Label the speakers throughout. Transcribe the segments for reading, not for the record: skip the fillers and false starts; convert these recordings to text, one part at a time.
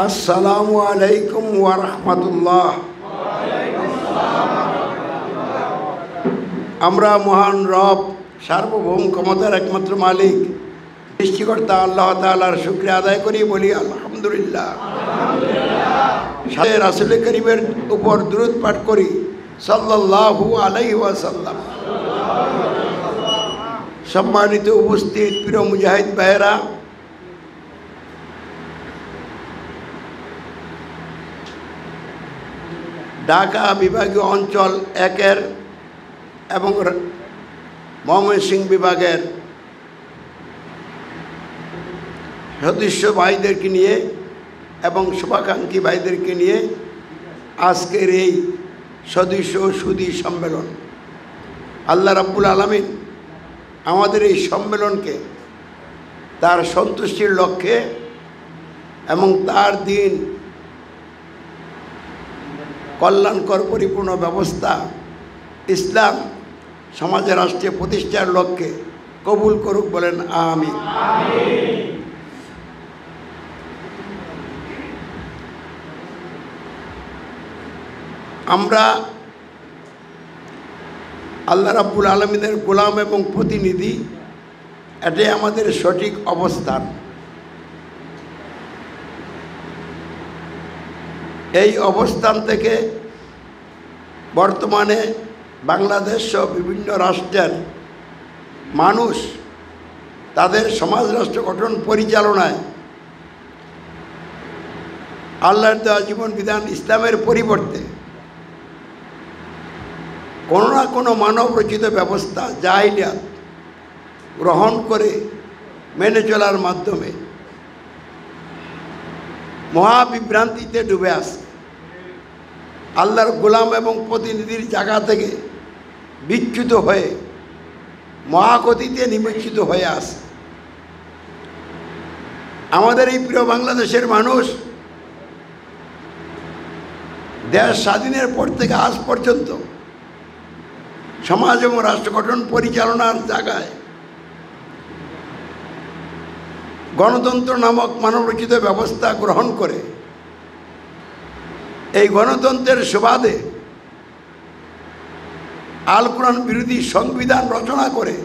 Speaker 1: আসসালামু আলাইকুম ওয়া রাহমাতুল্লাহ। আমরা মহান রব, সার্বভৌম ক্ষমতার একমাত্র মালিক, সৃষ্টিকর্তা আল্লাহ তাআলার শুকরিয়া আদায় করি, বলি আলহামদুলিল্লাহ। সাথে রাসূল করিমের উপর দুরূদ পাঠ করি সাল্লাল্লাহু আলাইহি ওয়াসাল্লাম। সম্মানিত উপস্থিত প্রিয় মুজাহিদ ভাইয়েরা, ঢাকা বিভাগীয় অঞ্চল 1-এর এবং ময়মনসিংহ বিভাগের সদস্য ভাইদেরকে নিয়ে এবং শুভাকাঙ্ক্ষী ভাইদেরকে নিয়ে আজকের এই সদস্য সুধী সম্মেলন, আল্লাহ রাব্বুল আলামিন আমাদের এই সম্মেলনকে তার সন্তুষ্টির লক্ষ্যে এবং তার দিন কল্যাণকর পরিপূর্ণ ব্যবস্থা ইসলাম সমাজে রাষ্ট্রে প্রতিষ্ঠার লক্ষ্যে কবুল করুক, বলেন আমিন। আমরা আল্লাহ রাব্বুল আলামিনের গোলাম এবং প্রতিনিধি, এটাই আমাদের সঠিক অবস্থান। এই অবস্থান থেকে বর্তমানে বাংলাদেশ সহ বিভিন্ন রাষ্ট্রের মানুষ তাদের সমাজ রাষ্ট্র গঠন পরিচালনায় আল্লাহর দেওয়া জীবন বিধান ইসলামের পরিবর্তে কোনো না কোনো মানব রচিত ব্যবস্থা জাহিলিয়াত গ্রহণ করে মেনে চলার মাধ্যমে মহাবিভ্রান্তিতে ডুবে আছে। আল্লাহর গোলাম এবং প্রতিনিধির জায়গা থেকে বিচ্যুত হয়ে মহাগতিতে নিমজ্জিত হয়ে আছে। আমাদের এই প্রিয় বাংলাদেশের মানুষ দেশ স্বাধীনের পর থেকে আজ পর্যন্ত সমাজ এবং রাষ্ট্র গঠন পরিচালনার জায়গায় গণতন্ত্র নামক মানবরচিত ব্যবস্থা গ্রহণ করে এই গণতন্ত্রের সুবাদে আল কোরআন বিরোধী সংবিধান রচনা করে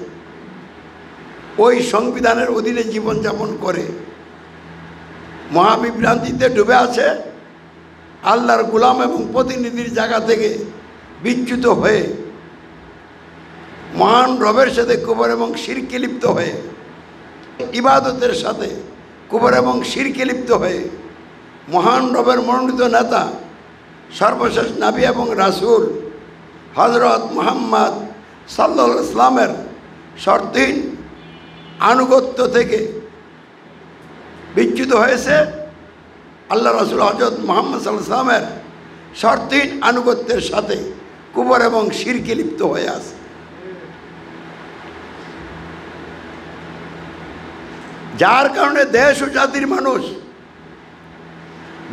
Speaker 1: ওই সংবিধানের অধীনে জীবনযাপন করে মহাবিভ্রান্তিতে ডুবে আছে। আল্লাহর গোলাম এবং প্রতিনিধির জায়গা থেকে বিচ্যুত হয়ে মহান রবের সাথে কুফর এবং শিরকে লিপ্ত হয়ে, ইবাদতের সাথে কুফর এবং শিরকে লিপ্ত হয়ে মহান রবের মনোনীত নেতা সর্বশেষ নবী এবং রাসূল হযরত মুহাম্মদ সাল্লাল্লাহু আলাইহি ওয়াসাল্লামের শর্তহীন আনুগত্য থেকে বিচ্যুত হয়েছে। আল্লাহ রাসূল হযরত মুহাম্মদ সাল্লাল্লাহু আলাইহি ওয়াসাল্লামের শর্তহীন আনুগত্যের সাথে কুফর এবং শিরকে লিপ্ত হয়ে আছে। যার কারণে দেশ ও জাতির মানুষ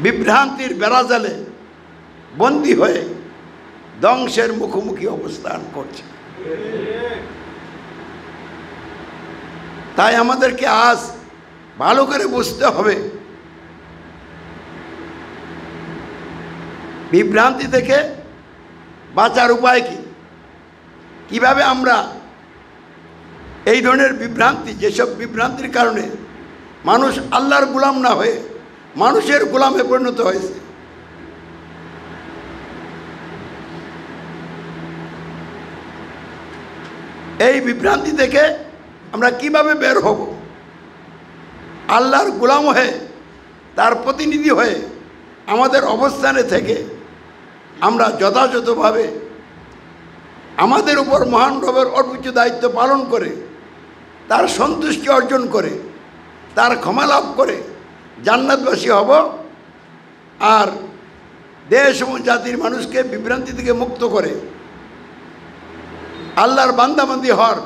Speaker 1: বিভ্রান্তির বেড়াজালে বন্দী হয়ে ধ্বংসের মুখোমুখি অবস্থান করছে। তাই আমাদেরকে আজ ভালো করে বুঝতে হবে বিভ্রান্তি থেকে বাঁচার উপায় কি, কিভাবে আমরা এই ধরনের বিভ্রান্তি, যেসব বিভ্রান্তির কারণে মানুষ আল্লাহর গোলাম না হয়ে মানুষের গোলামে পরিণত হয়েছে, এই বিভ্রান্তি থেকে আমরা কিভাবে বের হব, আল্লাহর গোলাম হয়ে তার প্রতিনিধি হয়ে আমাদের অবস্থানে থেকে আমরা যথাযথভাবে আমাদের উপর মহান রবের অর্পিত দায়িত্ব পালন করে তার সন্তুষ্টি অর্জন করে তার ক্ষমা লাভ করে জান্নাতবাসী হব, আর দেশ এবং জাতির মানুষকে বিভ্রান্তি থেকে মুক্ত করে আল্লাহর বান্দাবান্দি হওয়ার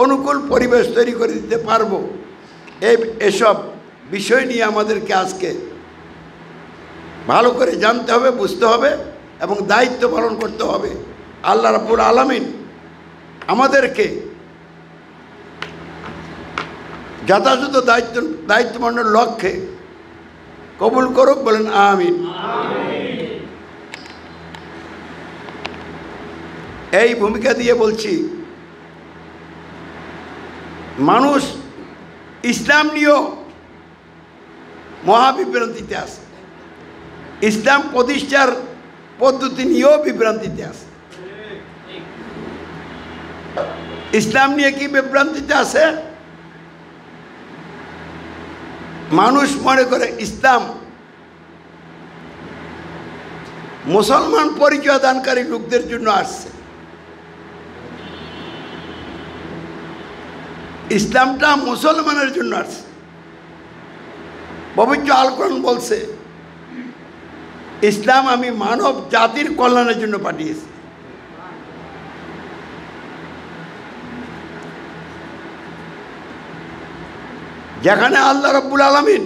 Speaker 1: অনুকূল পরিবেশ তৈরি করে দিতে পারবো। এসব বিষয় নিয়ে আমাদেরকে আজকে ভালো করে জানতে হবে, বুঝতে হবে এবং দায়িত্ব পালন করতে হবে। আল্লাহ রাব্বুল আলামিন আমাদেরকে যথাযথ দায়িত্ব পালনের লক্ষ্যে কবুল করুক, বলেন আমিন। এই ভূমিকা দিয়ে বলছি, মানুষ ইসলাম নিয়েও মহাবিভ্রান্তিতে আছে, ইসলাম প্রতিষ্ঠার পদ্ধতি নিয়েও বিভ্রান্তিতে আছে। ইসলাম নিয়ে কি বিভ্রান্তিতে আছে? মানুষ মনে করে ইসলাম মুসলমান পরিচয় দানকারী লোকদের জন্য আসছে। ইসলামটা মুসলমানের জন্য আসছে। পবিত্র আল কোরআন বলছে, ইসলাম আমি মানব জাতির কল্যাণের জন্য পাঠিয়েছি। যেখানে আল্লাহ রাব্বুল আলামিন,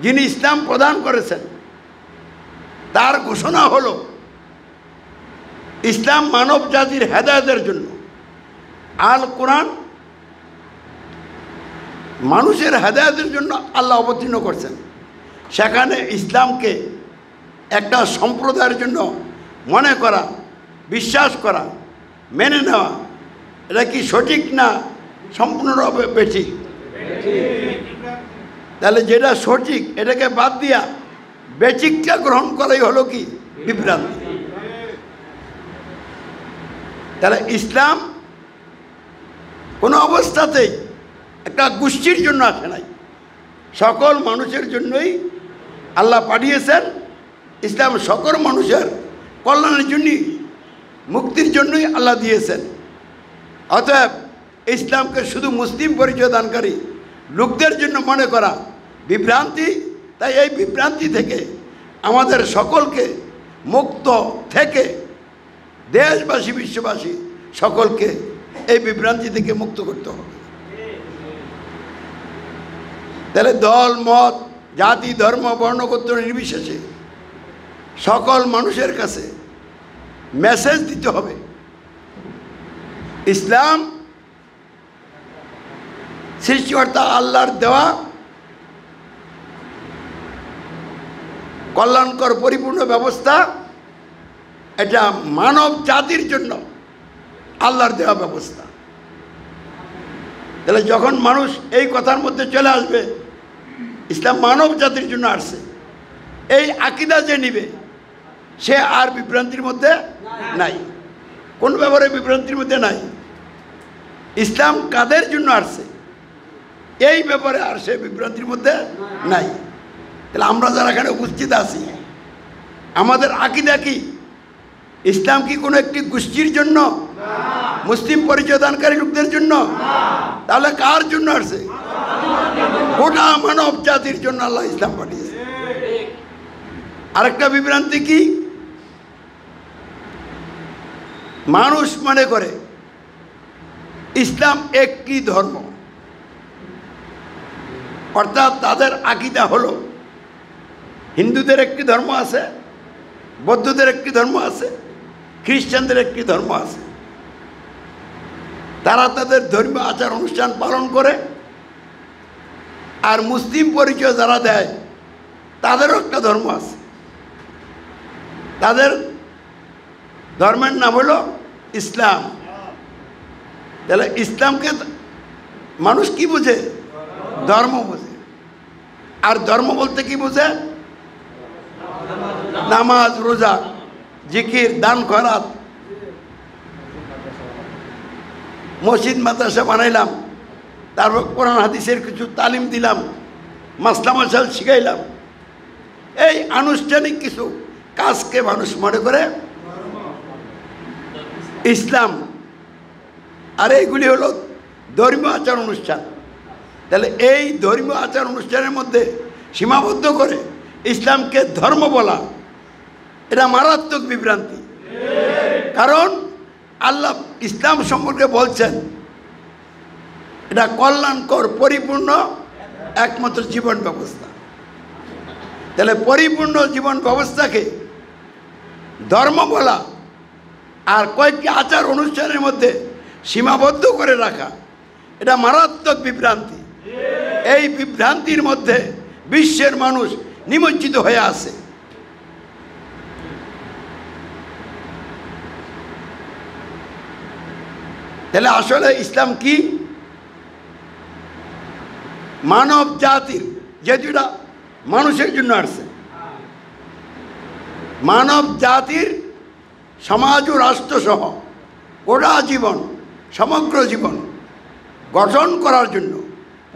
Speaker 1: যিনি ইসলাম প্রদান করেছেন, তার ঘোষণা হলো ইসলাম মানব জাতির হেদায়েতের জন্য। আল কোরআন মানুষের হেদায়েতের জন্য আল্লাহ অবতীর্ণ করছেন। সেখানে ইসলামকে একটা সম্প্রদায়ের জন্য মনে করা, বিশ্বাস করা, মেনে নেওয়া, এটা কি সঠিক না সম্পূর্ণভাবে বেঠিক? তাহলে যেটা সঠিক এটাকে বাদ দিয়া বেঠিকটা গ্রহণ করাই হলো কি বিভ্রান্তি। তাহলে ইসলাম কোনো অবস্থাতেই একটা গোষ্ঠীর জন্য আসে নাই, সকল মানুষের জন্যই আল্লাহ পাঠিয়েছেন। ইসলাম সকল মানুষের কল্যাণের জন্যই, মুক্তির জন্যই আল্লাহ দিয়েছেন। অতএব ইসলামকে শুধু মুসলিম পরিচয় দানকারী লোকদের জন্য মনে করা বিভ্রান্তি। তাই এই বিভ্রান্তি থেকে আমাদের সকলকে মুক্ত থেকে, দেশবাসী বিশ্ববাসী সকলকে এই বিভ্রান্তি থেকে মুক্ত করতে হবে। তাহলে দল মত, জাতি, ধর্ম, বর্ণগোত্র নির্বিশেষে সকল মানুষের কাছে মেসেজ দিতে হবে, ইসলাম সৃষ্টিকর্তা আল্লাহর দেওয়া কল্যাণকর পরিপূর্ণ ব্যবস্থা। এটা মানব জাতির জন্য আল্লাহর দেওয়া ব্যবস্থা। তাহলে যখন মানুষ এই কথার মধ্যে চলে আসবে ইসলাম মানব জাতির জন্য আসছে, এই আকীদা যে নিবে সে আর বিভ্রান্তির মধ্যে নাই, কোন ব্যাপারে বিভ্রান্তির মধ্যে নাই। ইসলাম কাদের জন্য আসছে এই ব্যাপারে আর সে বিভ্রান্তির মধ্যে নাই। তাহলে আমরা যারা এখানে উপস্থিত আছি, আমাদের আকীদা কি? ইসলাম কি কোনো একটি গোষ্ঠীর জন্য, মুসলিম পরিচয় দানকারী লোকদের জন্য? তাহলে কার জন্য আসছে? গোটা মানব জাতির জন্য আল্লাহ ইসলাম পাঠিয়েছে। আরেকটা বিভ্রান্তি কি? মানুষ মনে করে ইসলাম একটি ধর্ম, অর্থাৎ তাদের আকীদা হলো হিন্দুদের একটি ধর্ম আছে, বৌদ্ধদের একটি ধর্ম আছে, খ্রিস্টানদের একটি ধর্ম আছে। তারা তাদের ধর্মীয় আচার অনুষ্ঠান পালন করে, আর মুসলিম পরিচয় যারা দেয় তাদেরও একটা ধর্ম আছে। তাদের ধর্মের নাম হলো ইসলাম। তাহলে ইসলামকে মানুষ কি বোঝে? ধর্ম বোঝে। আর ধর্ম বলতে কি বোঝে? নামাজ, রোজা, জিকির, দান খয়রাত। মসজিদ মাদ্রাসা বানাইলাম, তারপর কোরআন হাদিসের কিছু তালিম দিলাম, মাসলা মাসাল শিখাইলাম, এই আনুষ্ঠানিক কিছু কাজকে মানুষ মনে করে ইসলাম। আর এইগুলি হলো ধর্মীয় আচার অনুষ্ঠান। তাহলে এই ধর্মীয় আচার অনুষ্ঠানের মধ্যে সীমাবদ্ধ করে ইসলামকে ধর্ম বলা, এটা মারাত্মক বিভ্রান্তি। কারণ আল্লাহ ইসলাম সম্পর্কে বলছেন এটা কল্যাণকর পরিপূর্ণ একমাত্র জীবন ব্যবস্থা। তাহলে পরিপূর্ণ জীবন ব্যবস্থাকে ধর্ম বলা আর কয়েকটি আচার অনুষ্ঠানের মধ্যে সীমাবদ্ধ করে রাখা, এটা মারাত্মক বিভ্রান্তি। এই বিভ্রান্তির মধ্যে বিশ্বের মানুষ নিমজ্জিত হয়ে আছে। তাহলে আসলে ইসলাম কি? মানব জাতির, যেহেতু এটা মানুষের জন্য আসছে, মানব জাতির সমাজ ও রাষ্ট্রসহ গোটা জীবন, সমগ্র জীবন গঠন করার জন্য,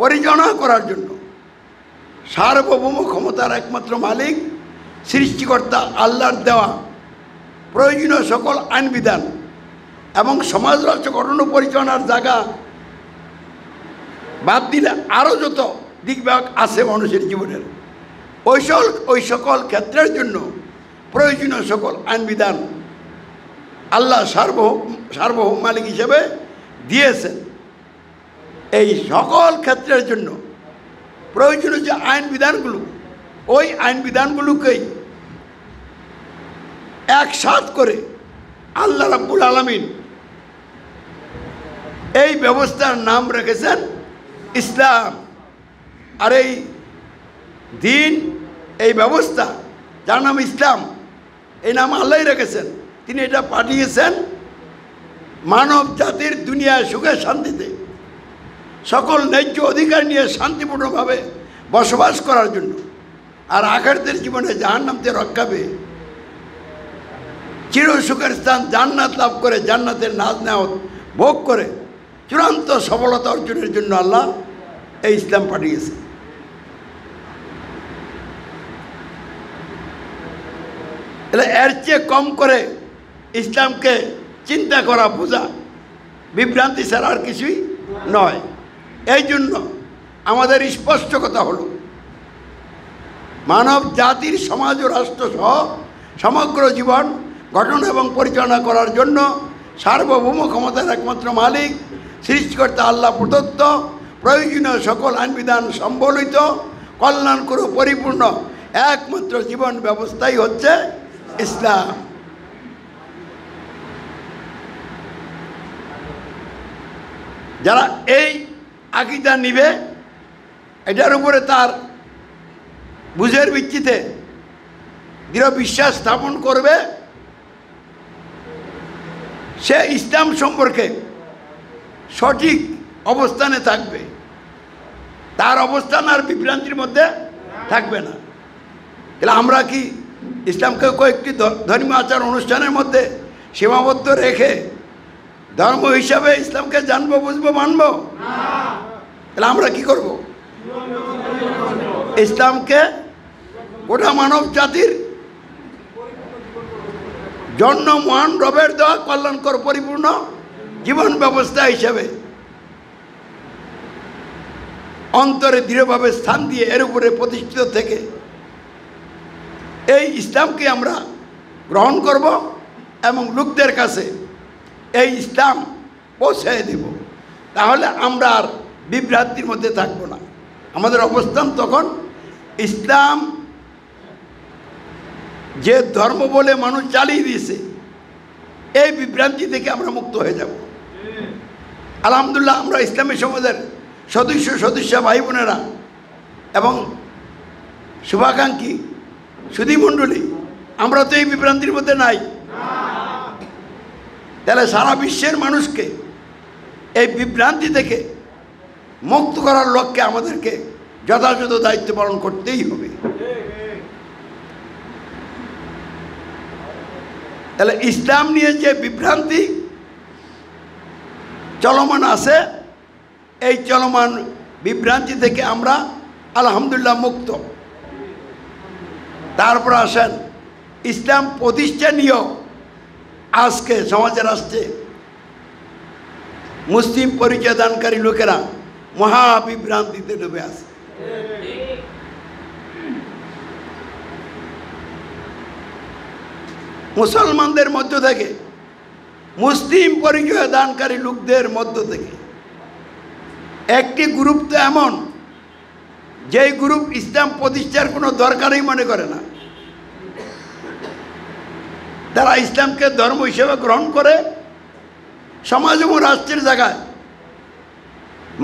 Speaker 1: পরিচালনা করার জন্য সার্বভৌম ক্ষমতার একমাত্র মালিক সৃষ্টিকর্তা আল্লাহর দেওয়া প্রয়োজনীয় সকল আইনবিধান এবং সমাজ রাষ্ট্র গঠন ও পরিচালনার জায়গা বাদ দিলে আরও যত দিকবিভাগ আছে মানুষের জীবনের, ওই সকল ক্ষেত্রের জন্য প্রয়োজনীয় সকল আইনবিধান আল্লাহ সার্বভৌম মালিক হিসেবে দিয়েছেন। এই সকল ক্ষেত্রের জন্য প্রয়োজনীয় যে আইনবিধানগুলো, ওই আইনবিধানগুলোকেই একসাথ করে আল্লাহ রাব্বুল আলামিন এই ব্যবস্থার নাম রেখেছেন ইসলাম। আর এই দিন, এই ব্যবস্থা যার নাম ইসলাম, এই নাম আল্লাহই রেখেছেন। তিনি এটা পাঠিয়েছেন মানব জাতির দুনিয়ায় সুখে শান্তিতে সকল ন্যায্য অধিকার নিয়ে শান্তিপূর্ণভাবে বসবাস করার জন্য, আর আখিরাতের জীবনে জাহান্নাম থেকে রক্ষা পেয়ে চির সুখের স্থান জান্নাত লাভ করে জান্নাতের নাজ নেওয়াত ভোগ করে চূড়ান্ত সফলতা অর্জনের জন্য আল্লাহ এই ইসলাম পাঠিয়েছে। এর চেয়ে কম করে ইসলামকে চিন্তা করা, বোঝা বিভ্রান্তি ছাড়া আর কিছুই নয়। এই জন্য আমাদের স্পষ্ট কথা হলো, মানব জাতির সমাজ ও রাষ্ট্র সহ সমগ্র জীবন গঠন এবং পরিচালনা করার জন্য সার্বভৌম ক্ষমতার একমাত্র মালিক সৃষ্টিকর্তা আল্লাহ প্রদত্ত প্রয়োজনীয় সকল আইনবিধান সম্বলিত কল্যাণকর পরিপূর্ণ একমাত্র জীবন ব্যবস্থাই হচ্ছে ইসলাম। যারা এই আকীদা নিবে, এটার উপরে তার বুঝের ভিত্তিতে দৃঢ় বিশ্বাস স্থাপন করবে, সে ইসলাম সম্পর্কে সঠিক অবস্থানে থাকবে, তার অবস্থান আর বিভ্রান্তির মধ্যে থাকবে না। তাহলে আমরা কি ইসলামকে কয়েকটি ধর্মীয় আচার অনুষ্ঠানের মধ্যে সীমাবদ্ধ রেখে ধর্ম হিসাবে ইসলামকে জানবো, বুঝবো, মানবো? তাহলে আমরা কি করব? ইসলামকে গোটা মানব জাতির জন্য মহান রবের দেওয়া কল্যাণকর পরিপূর্ণ জীবন ব্যবস্থা হিসেবে অন্তরে দৃঢ়ভাবে স্থান দিয়ে এর উপরে প্রতিষ্ঠিত থেকে এই ইসলামকে আমরা গ্রহণ করব এবং লোকদের কাছে এই ইসলাম পৌঁছে দেব। তাহলে আমরা আর বিভ্রান্তির মধ্যে থাকব না। আমাদের অবস্থান তখন ইসলাম যে ধর্ম বলে মানুষ চালিয়ে দিয়েছে, এই বিভ্রান্তি থেকে আমরা মুক্ত হয়ে যাব। আলহামদুলিল্লাহ, আমরা ইসলামী সমাজের সদস্য ভাই বোনেরা এবং শুভাকাঙ্ক্ষী সুধী মণ্ডলী, আমরা তো এই বিভ্রান্তির মধ্যে নাই। তাহলে সারা বিশ্বের মানুষকে এই বিভ্রান্তি থেকে মুক্ত করার লক্ষ্যে আমাদেরকে যথাযথ দায়িত্ব পালন করতেই হবে। তাহলে ইসলাম নিয়ে যে বিভ্রান্তি চলমান আছে, এই চলমান বিভ্রান্তি থেকে আমরা আলহামদুলিল্লাহ মুক্ত। তারপর আসেন ইসলাম প্রতিষ্ঠা নিয়েও আজকে সমাজের রাষ্ট্রে মুসলিম পরিচয় দানকারী লোকেরা মহা বিভ্রান্তিতে ডুবে আছে। মুসলমানদের মধ্য থেকে, মুসলিম পরিচয় দানকারী লোকদের মধ্য থেকে একটি গ্রুপ তো এমন, যেই গ্রুপ ইসলাম প্রতিষ্ঠার কোনো দরকারই মনে করে না। তারা ইসলামকে ধর্ম হিসেবে গ্রহণ করে সমাজ এবং রাষ্ট্রের জায়গায়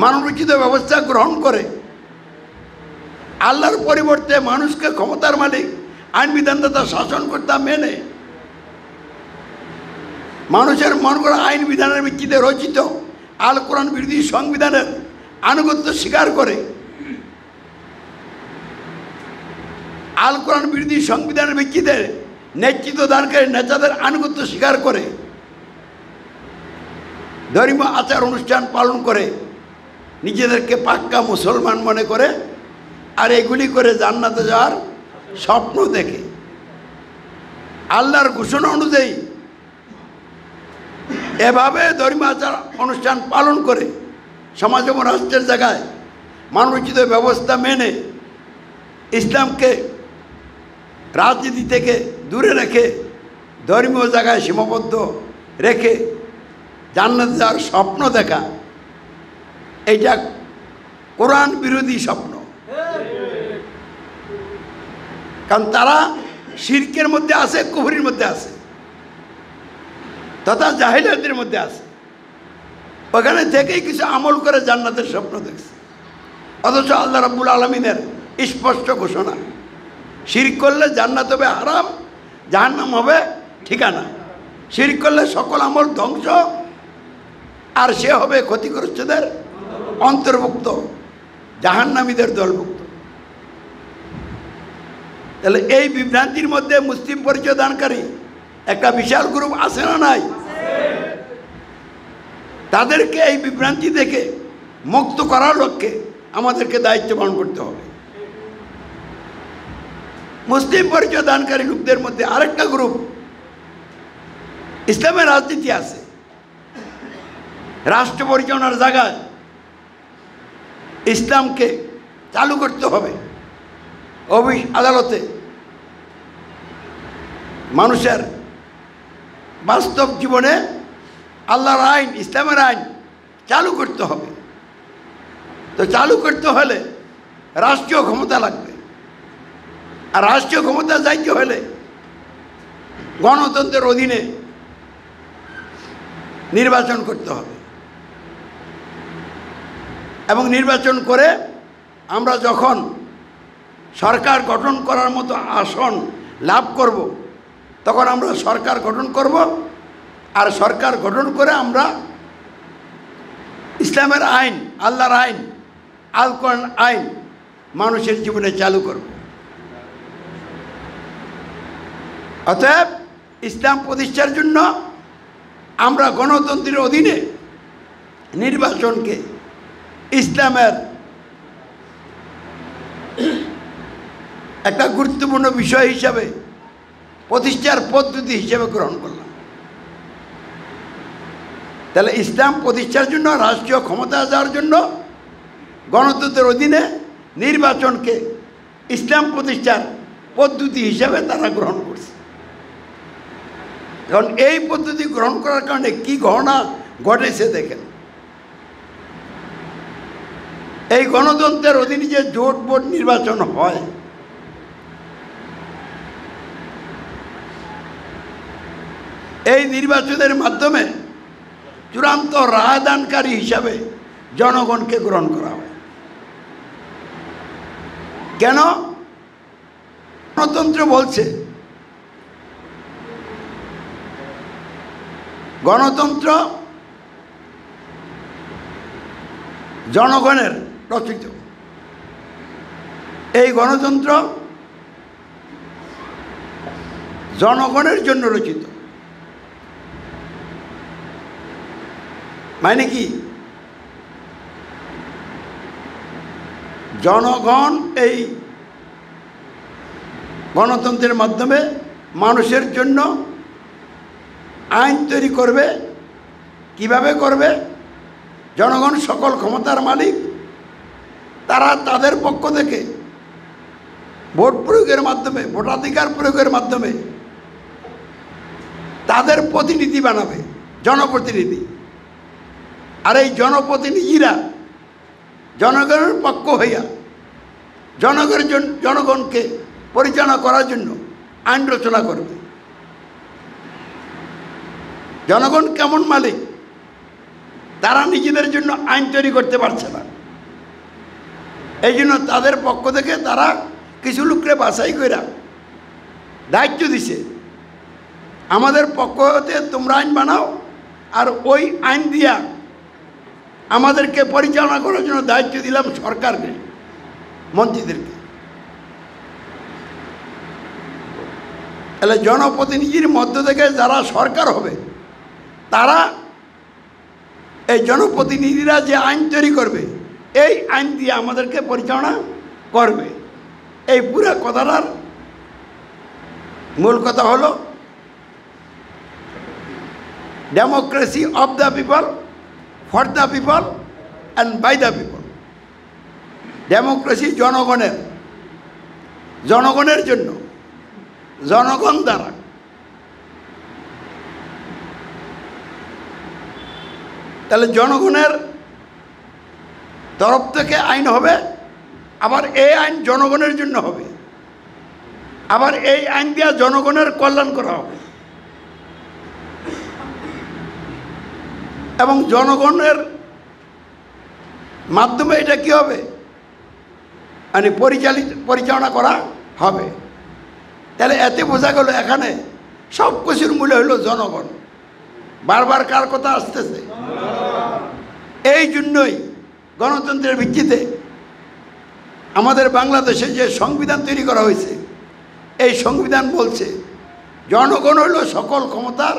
Speaker 1: মানবোচিত ব্যবস্থা গ্রহণ করে আল্লাহর পরিবর্তে মানুষকে ক্ষমতার মালিক আইন বিধানদাতা শাসনকর্তা মেনে মানুষের মন করা আইন বিধানের ভিত্তিতে রচিত আল কোরআন বিরোধী সংবিধানের আনুগত্য স্বীকার করে, আল কোরআন বিরোধী সংবিধানের ভিত্তিতে নেতৃত্ব দানকারী নেতাদের আনুগত্য স্বীকার করে, ধর্মীয় আচার অনুষ্ঠান পালন করে, নিজেদেরকে পাক্কা মুসলমান মনে করে, আর এগুলি করে জান্নাতে যাওয়ার স্বপ্ন দেখে। আল্লাহর ঘোষণা অনুযায়ী এভাবে ধর্মীয় আচার অনুষ্ঠান পালন করে সমাজ এবং রাষ্ট্রের জায়গায় মানবরচিত ব্যবস্থা মেনে ইসলামকে রাজনীতি থেকে দূরে রেখে ধর্মীয় জায়গায় সীমাবদ্ধ রেখে জান্নাতে যাওয়ার স্বপ্ন দেখা, এটা কোরআন বিরোধী স্বপ্ন। কারণ তারা শিরকের মধ্যে আছে, কুফরির মধ্যে আছে, তথা জাহিলিয়াতের মধ্যে আছে। ওখানে থেকেই কিছু আমল করে জান্নাতের স্বপ্ন দেখছে। অথচ আল্লাহ রাব্বুল আলামিনের স্পষ্ট ঘোষণা, শিরক করলে জান্নাত হবে হারাম, জাহান্নাম হবে ঠিকানা। শিরক করলে সকল আমল ধ্বংস, আর সে হবে ক্ষতিগ্রস্তদের অন্তর্ভুক্ত, জাহান্নামীদের দলভুক্ত। তাহলে এই বিভ্রান্তির মধ্যে মুসলিম পরিচয় দানকারী একটা বিশাল গ্রুপ আছে না নাই? তাদেরকে এই বিভ্রান্তি থেকে মুক্ত করার লক্ষ্যে আমাদেরকে দায়িত্ব পালন করতে হবে। মুসলিম পরিচয় দানকারী লোকদের মধ্যে আরেকটা গ্রুপ, ইসলামের রাজনীতি আছে, রাষ্ট্র পরিচালনার জায়গায় ইসলামকে চালু করতে হবে। অফিস আদালতে মানুষের বাস্তব জীবনে আল্লাহর আইন, ইসলামের আইন চালু করতে হবে। তো চালু করতে হলে রাষ্ট্রীয় ক্ষমতা লাগবে, আর রাষ্ট্রীয় ক্ষমতা যাইতে হলে গণতন্ত্রের অধীনে নির্বাচন করতে হবে। এবং নির্বাচন করে আমরা যখন সরকার গঠন করার মতো আসন লাভ করব, তখন আমরা সরকার গঠন করব, আর সরকার গঠন করে আমরা ইসলামের আইন, আল্লাহর আইন, আল কোরআন আইন মানুষের জীবনে চালু করব। অতএব ইসলাম প্রতিষ্ঠার জন্য আমরা গণতন্ত্রের অধীনে নির্বাচনকে ইসলামের একটা গুরুত্বপূর্ণ বিষয় হিসাবে, প্রতিষ্ঠার পদ্ধতি হিসেবে গ্রহণ করলাম। তাহলে ইসলাম প্রতিষ্ঠার জন্য, রাষ্ট্রীয় ক্ষমতা যাওয়ার জন্য গণতন্ত্রের অধীনে নির্বাচনকে ইসলাম প্রতিষ্ঠার পদ্ধতি হিসাবে তারা গ্রহণ করছে। কারণ এই পদ্ধতি গ্রহণ করার কারণে কি ঘটনা ঘটেছে দেখেন। এই গণতন্ত্রের অধীনে যে জোট বোট নির্বাচন হয়, এই নির্বাচনের মাধ্যমে চূড়ান্ত রায়দানকারী হিসাবে জনগণকে গ্রহণ করা হয়। কেন? গণতন্ত্র বলছে, গণতন্ত্র জনগণের রচিত। এই গণতন্ত্র জনগণের জন্য রচিত। মানে কি? জনগণ এই গণতন্ত্রের মাধ্যমে মানুষের জন্য আইন তৈরি করবে। কিভাবে করবে? জনগণ সকল ক্ষমতার মালিক, তারা তাদের পক্ষ থেকে ভোট প্রয়োগের মাধ্যমে, ভোটাধিকার প্রয়োগের মাধ্যমে তাদের প্রতিনিধি বানাবে, জনপ্রতিনিধি। আর এই জনপ্রতিনিধিরা জনগণের পক্ষ হইয়া জনগণকে পরিচালনা করার জন্য আইন রচনা করবে। জনগণ কেমন মালিক? তারা নিজেদের জন্য আইন তৈরি করতে পারছে না, এই জন্য তাদের পক্ষ থেকে তারা কিছু লোককে বাছাই করে দায়িত্ব দিছে, আমাদের পক্ষ হতে তোমরা আইন বানাও, আর ওই আইন দিয়া আমাদেরকে পরিচালনা করার জন্য দায়িত্ব দিলাম সরকারকে, মন্ত্রীদেরকে। তাহলে জনপ্রতিনিধির মধ্য থেকে যারা সরকার হবে, তারা এই জনপ্রতিনিধিরা যে আইন তৈরি করবে, এই আইন দিয়ে আমাদেরকে পরিচালনা করবে। এই পুরো কথাটার মূল কথা হলো democracy of the people, for the people and by the people. Democracy জনগণের, জনগণের জন্য, জনগণ দ্বারা। তাহলে জনগণের তরফ থেকে আইন হবে, আবার এই আইন জনগণের জন্য হবে, আবার এই আইন দিয়া জনগণের কল্যাণ করা হবে, এবং জনগণের মাধ্যমে এটা কি হবে, মানে পরিচালনা করা হবে। তাহলে এতে বোঝা গেল এখানে সব কিছুর মূল্য হলো জনগণ। বারবার কার কথা আসতেছে? এই জন্যই গণতন্ত্রের ভিত্তিতে আমাদের বাংলাদেশে যে সংবিধান তৈরি করা হয়েছে, এই সংবিধান বলছে জনগণ হইল সকল ক্ষমতার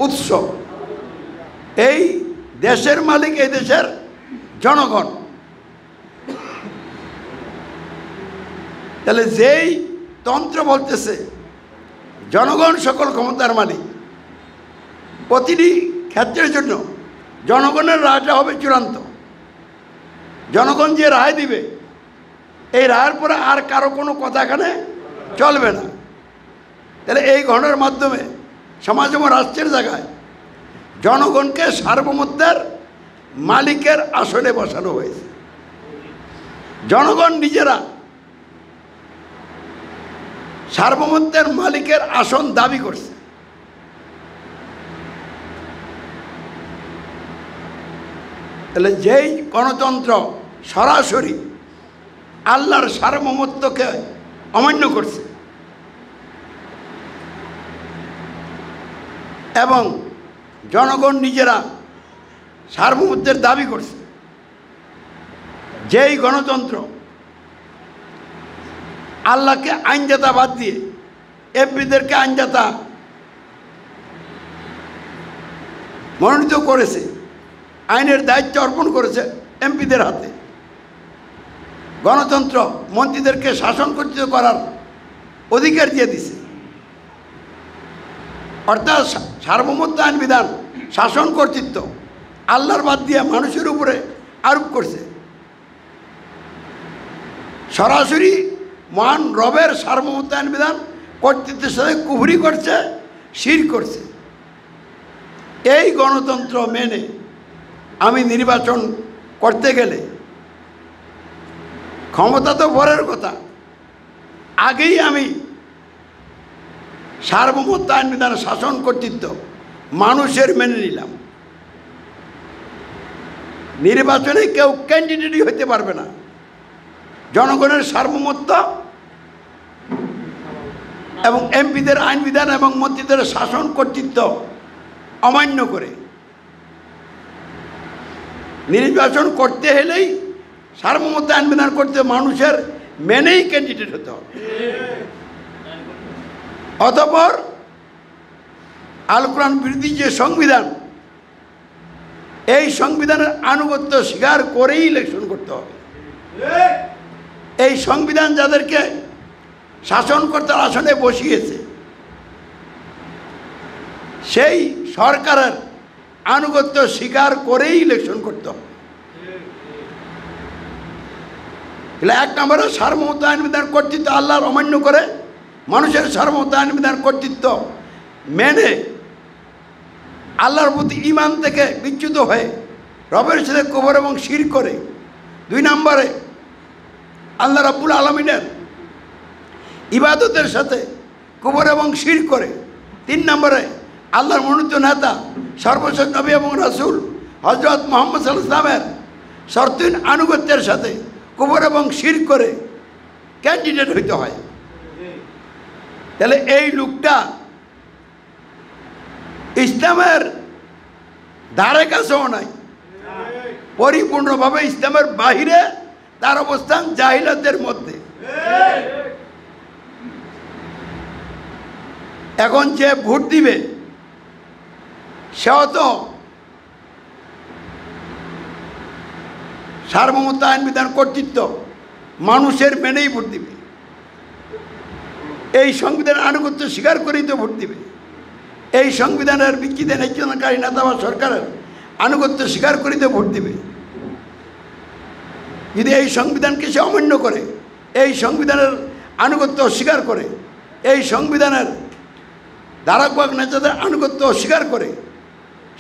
Speaker 1: উৎস। এই দেশের মালিক এই দেশের জনগণ। তাহলে যেই তন্ত্র বলতেছে জনগণ সকল ক্ষমতার মালিক, প্রতিটি ক্ষেত্রের জন্য জনগণের রায়টা হবে চূড়ান্ত। জনগণ যে রায় দিবে, এই রায়ের পরে আর কারো কোনো কথা এখানে চলবে না। তাহলে এই ঘটনার মাধ্যমে সমাজ এবং রাষ্ট্রের জায়গায় জনগণকে সার্বভৌমত্বের মালিকের আসনে বসানো হয়েছে। জনগণ নিজেরা সার্বভৌমত্বের মালিকের আসন দাবি করছে। তাহলে যেই গণতন্ত্র সরাসরি আল্লাহর সার্বভৌমত্বকে অমান্য করছে এবং জনগণ নিজেরা সার্বভৌমত্বের দাবি করছে, যেই গণতন্ত্র আল্লাহকে আইনদাতা বাদ দিয়ে এমপিদেরকে আইনদাতা মনোনীত করেছে, আইনের দায়িত্ব অর্পণ করেছে এমপিদের হাতে, গণতন্ত্র মন্ত্রীদেরকে শাসন কর্তৃত্ব করার অধিকার দিয়ে দিছে। অর্থাৎ সার্বভৌমত্ব আইন বিধান শাসন কর্তৃত্ব আল্লাহর বাদ দিয়ে মানুষের উপরে আরোপ করছে। সরাসরি মহান রবের সার্বভৌমত্ব আইন বিধান কর্তৃত্বের সাথে কুফরি করছে, শিরক করছে। এই গণতন্ত্র মেনে আমি নির্বাচন করতে গেলে ক্ষমতা তো পরের কথা, আগেই আমি সার্বভৌমত্ব আইন বিধান শাসন কর্তৃত্ব মানুষের মেনে নিলাম। নির্বাচনে কেউ ক্যান্ডিডেটই হতে পারবে না জনগণের সার্বভৌমত্ব এবং এমপিদের আইন বিধান এবং মন্ত্রীদের শাসন কর্তৃত্ব অমান্য করে। নির্বাচন করতে হলেই সার্বভৌমত্ব আইন বিধান করতে মানুষের মেনেই ক্যান্ডিডেট হতে হবে। অতঃপর আল কোরআন বিরোধী যে সংবিধান, এই সংবিধানের আনুগত্য স্বীকার করেই ইলেকশন করতে হবে। এই সংবিধান যাদেরকে শাসনকর্তার আসনে বসিয়েছে, সেই সরকারের আনুগত্য স্বীকার করেই ইলেকশন করতে হবে। এক নম্বরে সার্বভৌমত্ব আইন বিধান কর্তৃত্ব আল্লাহর অমান্য করে মানুষের সার্বভৌমত্ব আইন বিধান কর্তৃত্ব মেনে আল্লাহর প্রতি ঈমান থেকে বিচ্যুত হয়ে রবের সাথে কুফর এবং শিরক করে। 2 নম্বরে আল্লাহ রাব্বুল আলামিনের ইবাদতের সাথে কুফর এবং শিরক করে। 3 নম্বরে আল্লাহর মনোনীত নেতা সর্বশেষ নবী এবং রাসূল হযরত মুহাম্মদ সাল্লাল্লাহু আলাইহি ওয়াসাল্লামের শর্তহীন আনুগত্যের সাথে কুফর এবং শিরক করে ক্যান্ডিডেট হইতে হয়। তাহলে এই লোকটা ইসলামের ধারে কাছেও নাই, পরিপূর্ণভাবে ইসলামের বাহিরে তার অবস্থান জাহিলাতের মধ্যে। এখন যে ভোট দিবে সেও তো সার্বভৌমত্ব আইন বিধান কর্তৃত্ব মানুষের মেনেই ভোট দিবে, এই সংবিধানের আনুগত্য স্বীকার করেই তো ভোট দিবে, এই সংবিধানের বিকৃতি নির্যাতনকারী নেতা বা সরকারের আনুগত্য স্বীকার করেই তো ভোট দিবে। যদি এই সংবিধানকে সে অমান্য করে, এই সংবিধানের আনুগত্য অস্বীকার করে, এই সংবিধানের ধারকবাহক নেতাদের আনুগত্য অস্বীকার করে,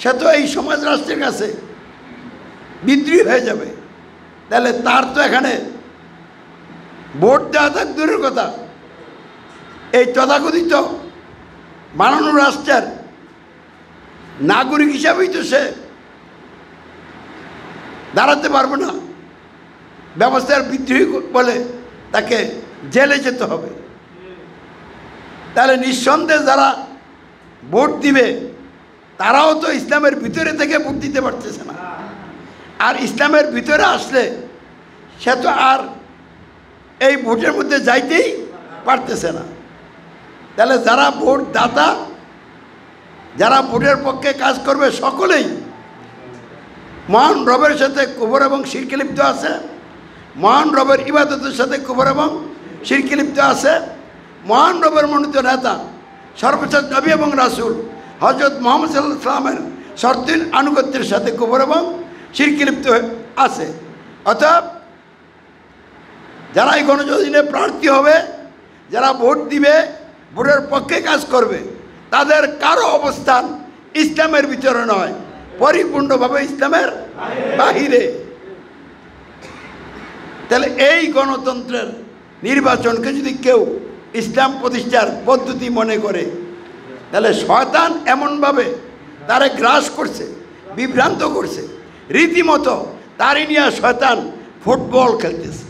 Speaker 1: সে তো এই সমাজ রাষ্ট্রের কাছে বিদ্রোহী হয়ে যাবে। তাহলে তার তো এখানে ভোট দেওয়া থাক দূরের কথা, এই তথাকথিত বানানো রাষ্ট্রের নাগরিক হিসাবেই তো সে দাঁড়াতে পারবে না, ব্যবস্থার বিদ্রোহী বলে তাকে জেলে যেতে হবে। তাহলে নিঃসন্দেহে যারা ভোট দিবে তারাও তো ইসলামের ভিতরে থেকে ভোট দিতে পারতেছে না, আর ইসলামের ভিতরে আসলে সে তো আর এই ভোটের মধ্যে যাইতেই পারতেছে না। তাহলে যারা ভোট দাতা, যারা ভোটের পক্ষে কাজ করবে, সকলেই মহান রবের সাথে কুফর এবং শিরকে লিপ্ত আছে, মহান রবের ইবাদতের সাথে কুফর এবং শিরকে লিপ্ত আছে। মহান রবের মনোনীত নেতা সর্বশেষ নবী এবং রাসূল হযরত মুহাম্মদ সাল্লাল্লাহু আলাইহি ওয়াসাল্লামের শর্তির আনুগত্যের সাথে কুফর এবং শিরকে লিপ্ত আছে। অর্থাৎ যারা এই গণযোজনে প্রার্থী হবে, যারা ভোট দিবে, ভোটের পক্ষে কাজ করবে, তাদের কারো অবস্থান ইসলামের ভিতরে নয়, পরিপূর্ণভাবে ইসলামের বাহিরে। তাহলে এই গণতন্ত্রের নির্বাচনকে যদি কেউ ইসলাম প্রতিষ্ঠার পদ্ধতি মনে করে, তাহলে শয়তান এমনভাবে তারে গ্রাস করছে, বিভ্রান্ত করছে, রীতিমতো তারই নিয়ে শয়তান ফুটবল খেলতেছে।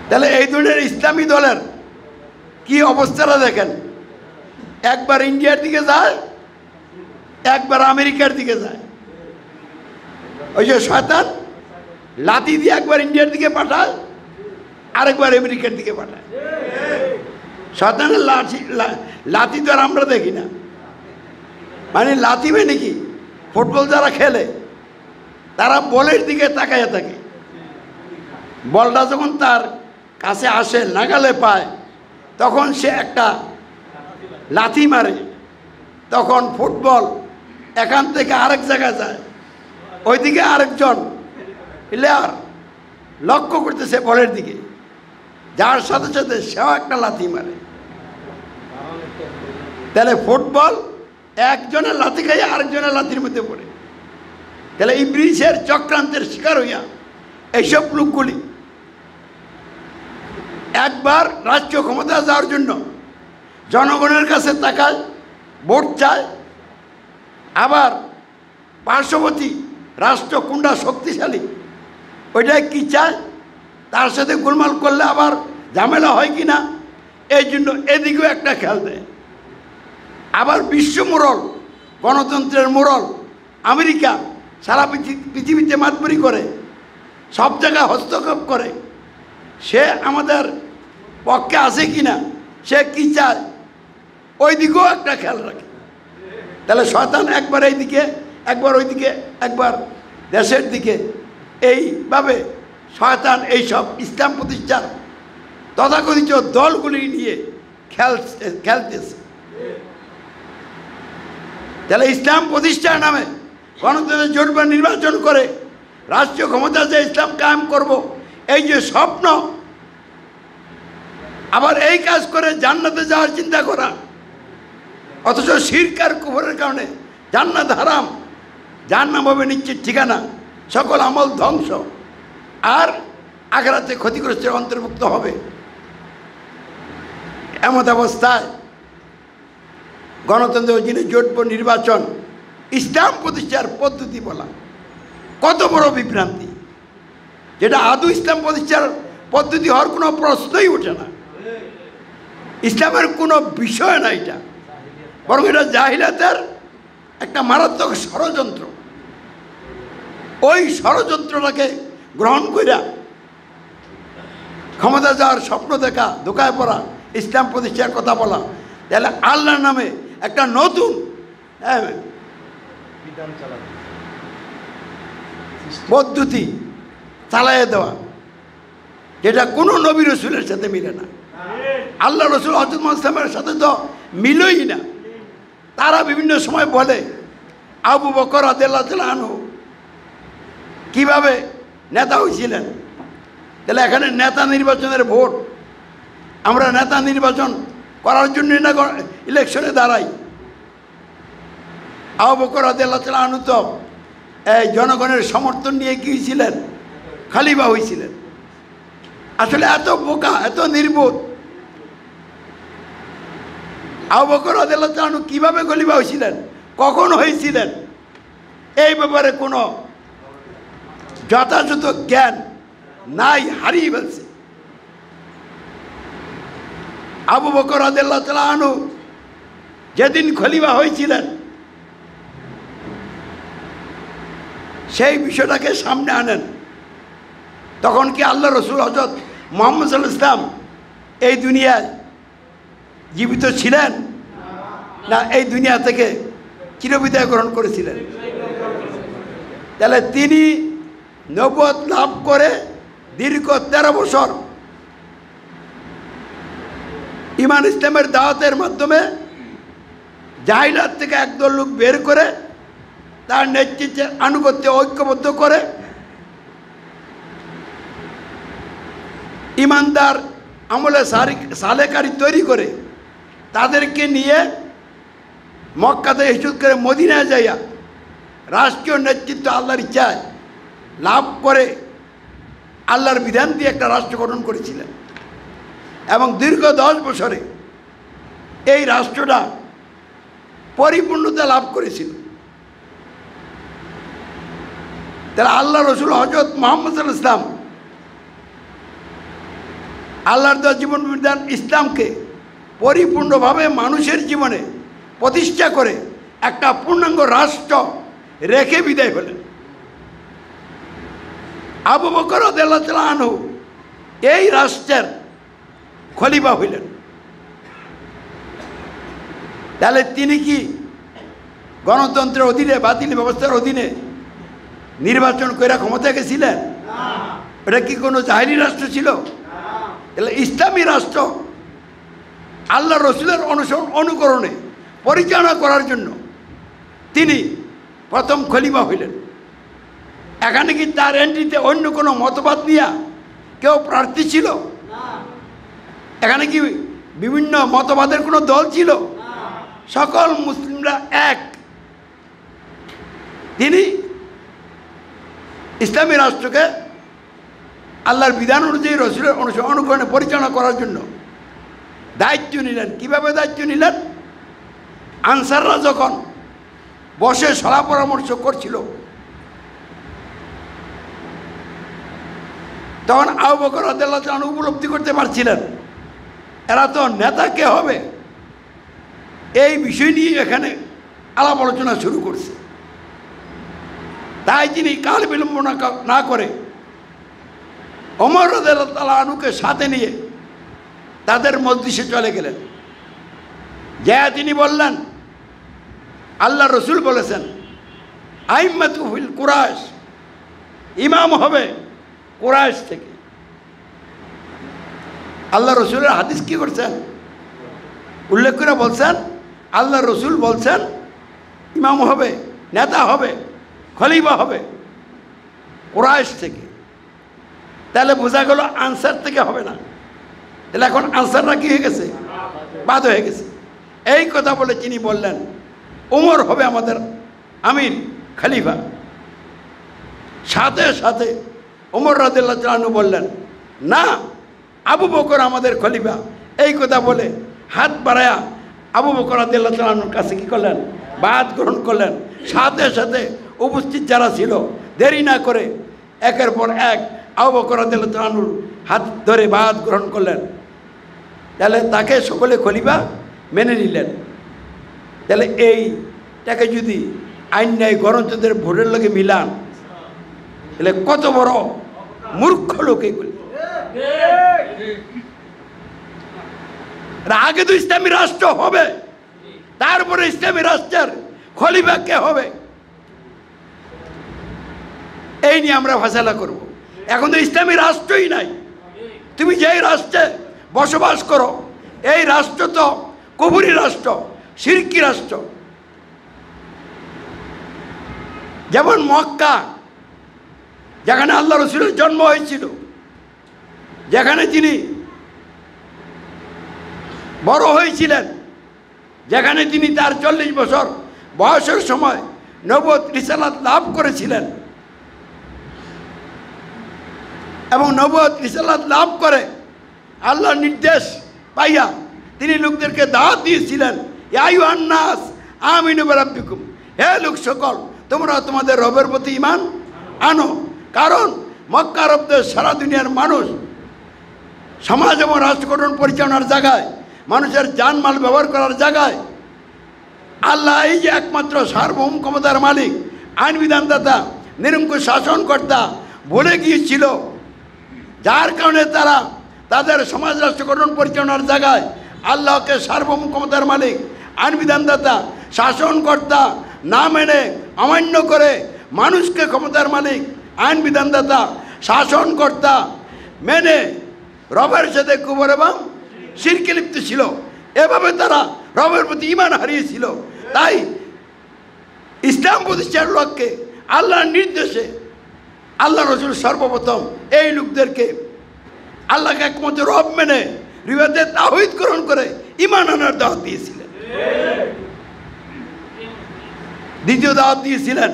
Speaker 1: তাহলে এই ধরনের ইসলামী দলের কি অবস্থাটা দেখেন, একবার ইন্ডিয়ার দিকে যায়, একবার আমেরিকার দিকে যায়। ওই যে শয়তান লাথি দিয়ে একবার ইন্ডিয়ার দিকে পাঠায়, আরেকবার আমেরিকার দিকে পাঠায়। শয়তানের লাথি তো আর আমরা দেখি না, মানে লাথি মানে কি, ফুটবল যারা খেলে তারা বলের দিকে তাকাইয়া থাকে, বলটা যখন তার কাছে আসে, নাগালে পায়, তখন সে একটা লাথি মারে, তখন ফুটবল এখান থেকে আরেক জায়গায় যায়, ওইদিকে আরেকজন প্লেয়ার লক্ষ্য করতেছে বলের দিকে, যার সাথে সাথে সেও একটা লাথি মারে। তাহলে ফুটবল একজনের লাথি খাইয়া আরেকজনের লাথির মধ্যে পড়ে। তাহলে ইবলিসের চক্রান্তের শিকার হইয়া এইসব লোকগুলি একবার রাষ্ট্রীয় ক্ষমতা যাওয়ার জন্য জনগণের কাছে তাকায়, ভোট চায়, আবার পার্শ্ববর্তী রাষ্ট্র কোনটা শক্তিশালী ওইটাই কি চায়, তার সাথে গোলমাল করলে আবার ঝামেলা হয় কি না, এই জন্য এদিকেও একটা খেয়াল দেয়। আবার বিশ্ব মোড়ল, গণতন্ত্রের মোড়ল আমেরিকা সারা পৃথিবীতে মাতবরি করে, সব জায়গায় হস্তক্ষেপ করে, সে আমাদের পক্ষে আছে কি না, সে কী চায়, ওই দিকেও একটা খেয়াল রাখে। তাহলে শয়তান একবার এই দিকে, একবার ওই দিকে, একবার দেশের দিকে, এইভাবে শয়তান এইসব ইসলাম প্রতিষ্ঠার তথাকথিত দলগুলি নিয়ে খেলতেছে। তাহলে ইসলাম প্রতিষ্ঠার নামে গণতন্ত্রের জোট নির্বাচন করে রাষ্ট্রীয় ক্ষমতা যে ইসলাম কায়েম করব, এই যে স্বপ্ন, আবার এই কাজ করে জান্নাতে যাওয়ার চিন্তা করা, অথচ শিরক আর কুফরের কারণে জান্নাত হারাম, জাহান্নাম হবে নিশ্চিত ঠিকানা, সকল আমল ধ্বংস, আর আখিরাতে ক্ষতিগ্রস্তের অন্তর্ভুক্ত হবে। এমত অবস্থায় গণতন্ত্রের যিনি জোট নির্বাচন ইসলাম প্রতিষ্ঠার পদ্ধতি বলা কত বড় বিভ্রান্তি, যেটা আদৌ ইসলাম প্রতিষ্ঠার পদ্ধতি হওয়ার কোনো প্রশ্নই ওঠে না। ইসলামের কোনো বিষয় না এটা, বরং এটা জাহিলিয়াতের একটা মারাত্মক ষড়যন্ত্র। ওই ষড়যন্ত্রটাকে গ্রহণ কইরা ক্ষমতা যাওয়ার স্বপ্ন দেখা, ধোকায় পড়া, ইসলাম প্রতিষ্ঠার কথা বলা, তাহলে আল্লাহর নামে একটা নতুন পদ্ধতি চালাইয়ে দেওয়া, যেটা কোনো নবী রসুলের সাথে মিলে না। আল্লাহ রসুল হযরত মুহাম্মদ সাল্লাল্লাহু আলাইহি ওয়াসাল্লামের সাথে তো মিলই না। তারা বিভিন্ন সময় বলে আবু বকর রাদিয়াল্লাহু তাআলা আনহু কীভাবে নেতা হয়েছিলেন। তাহলে এখানে নেতা নির্বাচনের ভোট, আমরা নেতা নির্বাচন করার জন্য না ইলেকশনে দাঁড়াই। আবু বকর রাদিয়াল্লাহু তাআলা আনহু তো এই জনগণের সমর্থন নিয়ে কি হয়েছিলেন? খলিফা হয়েছিলেন। আসলে এত বোকা, এত নির্বোধ আবু বকর রাদিয়াল্লাহু তাআলা আনহু কীভাবে খলিফা হয়েছিলেন, কখন হয়েছিলেন, এই ব্যাপারে কোনো যথাযথ জ্ঞান নাই, হারিয়ে ফেলছে। আবু বকর রাদিয়াল্লাহু তাআলা আনহু যেদিন খলিফা হয়েছিলেন সেই বিষয়টাকে সামনে আনেন। তখন কি আল্লাহ রসুল হযরত মুহাম্মদ সাল্লাল্লাহু আলাইহি ওয়াসাল্লাম এই দুনিয়ায় জীবিত ছিলেন, না এই দুনিয়া থেকে চিরবিদায় গ্রহণ করেছিলেন? তাহলে তিনি নবুয়ত লাভ করে দীর্ঘ 13 বছর ঈমান ইসলামের দাওয়াতের মাধ্যমে জাহিলিয়াত থেকে একদল লোক বের করে তার নেতৃত্বে আনুগত্যে ঐক্যবদ্ধ করে ইমানদার আমলে সালেকারী তৈরি করে তাদেরকে নিয়ে মক্কাতে হিজরত করে মদিনায় যাইয়া রাষ্ট্রীয় নেতৃত্ব আল্লাহর ইচ্ছায় লাভ করে আল্লাহর বিধান দিয়ে একটা রাষ্ট্র গঠন করেছিলেন। এবং দীর্ঘ 10 বছরে এই রাষ্ট্রটা পরিপূর্ণতা লাভ করেছিল। তাহলে আল্লাহ রসুল হযরত মুহাম্মদ সাল্লাল্লাহু আলাইহি ওয়াসাল্লাম আল্লাহর দেওয়া জীবন বিধান ইসলামকে পরিপূর্ণভাবে মানুষের জীবনে প্রতিষ্ঠা করে একটা পূর্ণাঙ্গ রাষ্ট্র রেখে বিদায় হলেন। আবু বকর রাদিয়াল্লাহু তাআলা আনহু এই রাষ্ট্রের খলিফা হইলেন। তাহলে তিনি কি গণতন্ত্রের অধীনে, বাতিল ব্যবস্থার অধীনে নির্বাচন করে ক্ষমতা গেছিলেন? এটা কি কোনো জাহিলি রাষ্ট্র ছিল? তাহলে ইসলামী রাষ্ট্র আল্লাহ রসুলের অনুকরণে পরিচালনা করার জন্য তিনি প্রথম খলিফা হইলেন। এখানে কি তার এন্ট্রিতে অন্য কোনো মতবাদ নিয়ে কেউ প্রার্থী ছিল? এখানে কি বিভিন্ন মতবাদের কোনো দল ছিল? সকল মুসলিমরা এক। তিনি ইসলামী রাষ্ট্রকে আল্লাহর বিধান অনুযায়ী রসুলের অনুকরণে পরিচালনা করার জন্য দায়িত্ব নিলেন। কিভাবে দায়িত্ব নিলেন? আনসাররা যখন বসে সলা পরামর্শ করছিল তখন আবু বকর রাদিয়াল্লাহু তাআলা উপলব্ধি করতে পারছিলেন এরা তো নেতা কে হবে, এই বিষয় নিয়ে এখানে আলাপ আলোচনা শুরু করছে। তাই তিনি কাল বিলম্ব না করে ওমর রাদিয়াল্লাহু তাআলা আনহুকে সাথে নিয়ে তাদের মজলিসে চলে গেলেন। যা তিনি বললেন আল্লাহ রসুল বলেছেন আইম্মাতু ফিল কুরাইশ, ইমাম হবে কুরাইশ থেকে। আল্লাহ রসুলের হাদিস কি করছেন উল্লেখ করে বলছেন, আল্লাহ রসুল বলছেন ইমাম হবে, নেতা হবে, খলিফা হবে কুরাইশ থেকে। তাহলে বোঝা গেল আনসার থেকে হবে না। তাহলে এখন আনসাররা কি হয়ে গেছে? বাদ হয়ে গেছে। এই কথা বলে তিনি বললেন ওমর হবে আমাদের আমির, খলিফা। সাথে সাথে ওমর রাদিয়াল্লাহু তাআলা আনহু বললেন না, আবু বকর আমাদের খলিফা। এই কথা বলে হাত বাড়ায়া আবু বকর রাদিয়াল্লাহু তাআলা আনহুর কাছে কী করলেন? বায়াত গ্রহণ করলেন। সাথে সাথে উপস্থিত যারা ছিল দেরি না করে একের পর এক আবু বকর রাদিয়াল্লাহু আনহুর হাত ধরে বায়াত গ্রহণ করলেন, তাহলে তাকে সকলে খলিফা মেনে নিলেন। তাহলে এইটাকে যদি আইন ন্যায় গণতন্ত্রের ভোটের লগে মিলান, তাহলে কত বড় মূর্খ লোক এগুলি। আগে তো ইসলামী রাষ্ট্র হবে, তারপরে ইসলামী রাষ্ট্রের খলিফা কে হবে এই নিয়ে আমরা ফায়সালা করব। এখন তো ইসলামী রাষ্ট্রই নাই। তুমি যেই রাষ্ট্রে বসবাস করো এই রাষ্ট্র তো কুফরি রাষ্ট্র, শিরকি রাষ্ট্র। যেমন মক্কা, যেখানে আল্লাহ রসুলের জন্ম হয়েছিল, যেখানে তিনি বড় হয়েছিলেন, যেখানে তিনি তার 40 বছর বয়সের সময় নবুয়ত রিসালাত লাভ করেছিলেন, এবং নবুয়ত রিসালাত লাভ করে আল্লাহর নির্দেশ পাইয়া তিনি লোকদেরকে দাওয়াত দিয়েছিলেন, ইয়া আইয়ুহান নাস আমিনু বিরাব্বিকুম, হে লোক সকল তোমরা তোমাদের রবের প্রতি ঈমান আনো। কারণ মক্কা আরবদের সারা দুনিয়ার মানুষ সমাজ এবং রাষ্ট্র গঠন পরিচালনার জায়গায়, মানুষের জানমাল ব্যবহার করার জায়গায় আল্লাহ এই যে একমাত্র সার্বভৌম ক্ষমতার মালিক, আইন বিধানদাতা, নিরঙ্কুশ শাসনকর্তা বলে গিয়েছিল, যার কারণে তারা তাদের সমাজ রাষ্ট্র গঠন পরিচালনার জায়গায় আল্লাহকে সার্বভৌম ক্ষমতার মালিক, আইন বিধানদাতা, শাসনকর্তা না মেনে অমান্য করে মানুষকে ক্ষমতার মালিক, আইন বিধানদাতা, শাসনকর্তা মেনে রবের সাথে কুফর এবং শিরকে লিপ্ত ছিল। এভাবে তারা রবের প্রতি ঈমান হারিয়েছিল। তাই ইসলাম প্রতিষ্ঠার লক্ষ্যে আল্লাহর নির্দেশে আল্লাহ রসুল সর্বপ্রথম এই লোকদেরকে আল্লাহকে একমাত্র রব মেনে রিবাদে তাওহীদ গ্রহণ করে ঈমান আনার দাওয়াত দিয়েছিলেন। দ্বিতীয় দাওয়াত দিয়েছিলেন,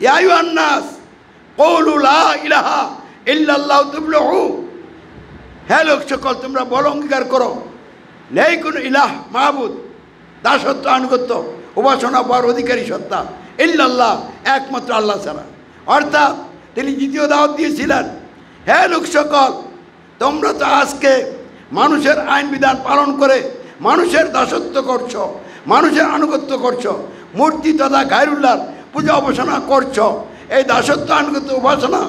Speaker 1: ইয়া আইয়ুহান নাস কুলু লা ইলাহা ইল্লাল্লাহু তুফলিহু, হে লোক সকল তোমরা বড় অঙ্গীকার করো নেই কোনো ইলাহ মাহবুদ, দাসত্ব, আনুগত্য, উপাসনা পাওয়ার অধিকারী সত্তা ইল্লাল্লাহ, একমাত্র আল্লাহ ছাড়া। অর্থাৎ তিনি দ্বিতীয় দাওয়াত দিয়েছিলেন, হে লোক সকল তোমরা তো আজকে মানুষের আইন বিধান পালন করে মানুষের দাসত্ব করছো, মানুষের আনুগত্য করছো, মূর্তি তথা গায়রুল্লাহর পূজা উপাসনা করছো। এই দাসত্ব, আনুগত্য, উপাসনা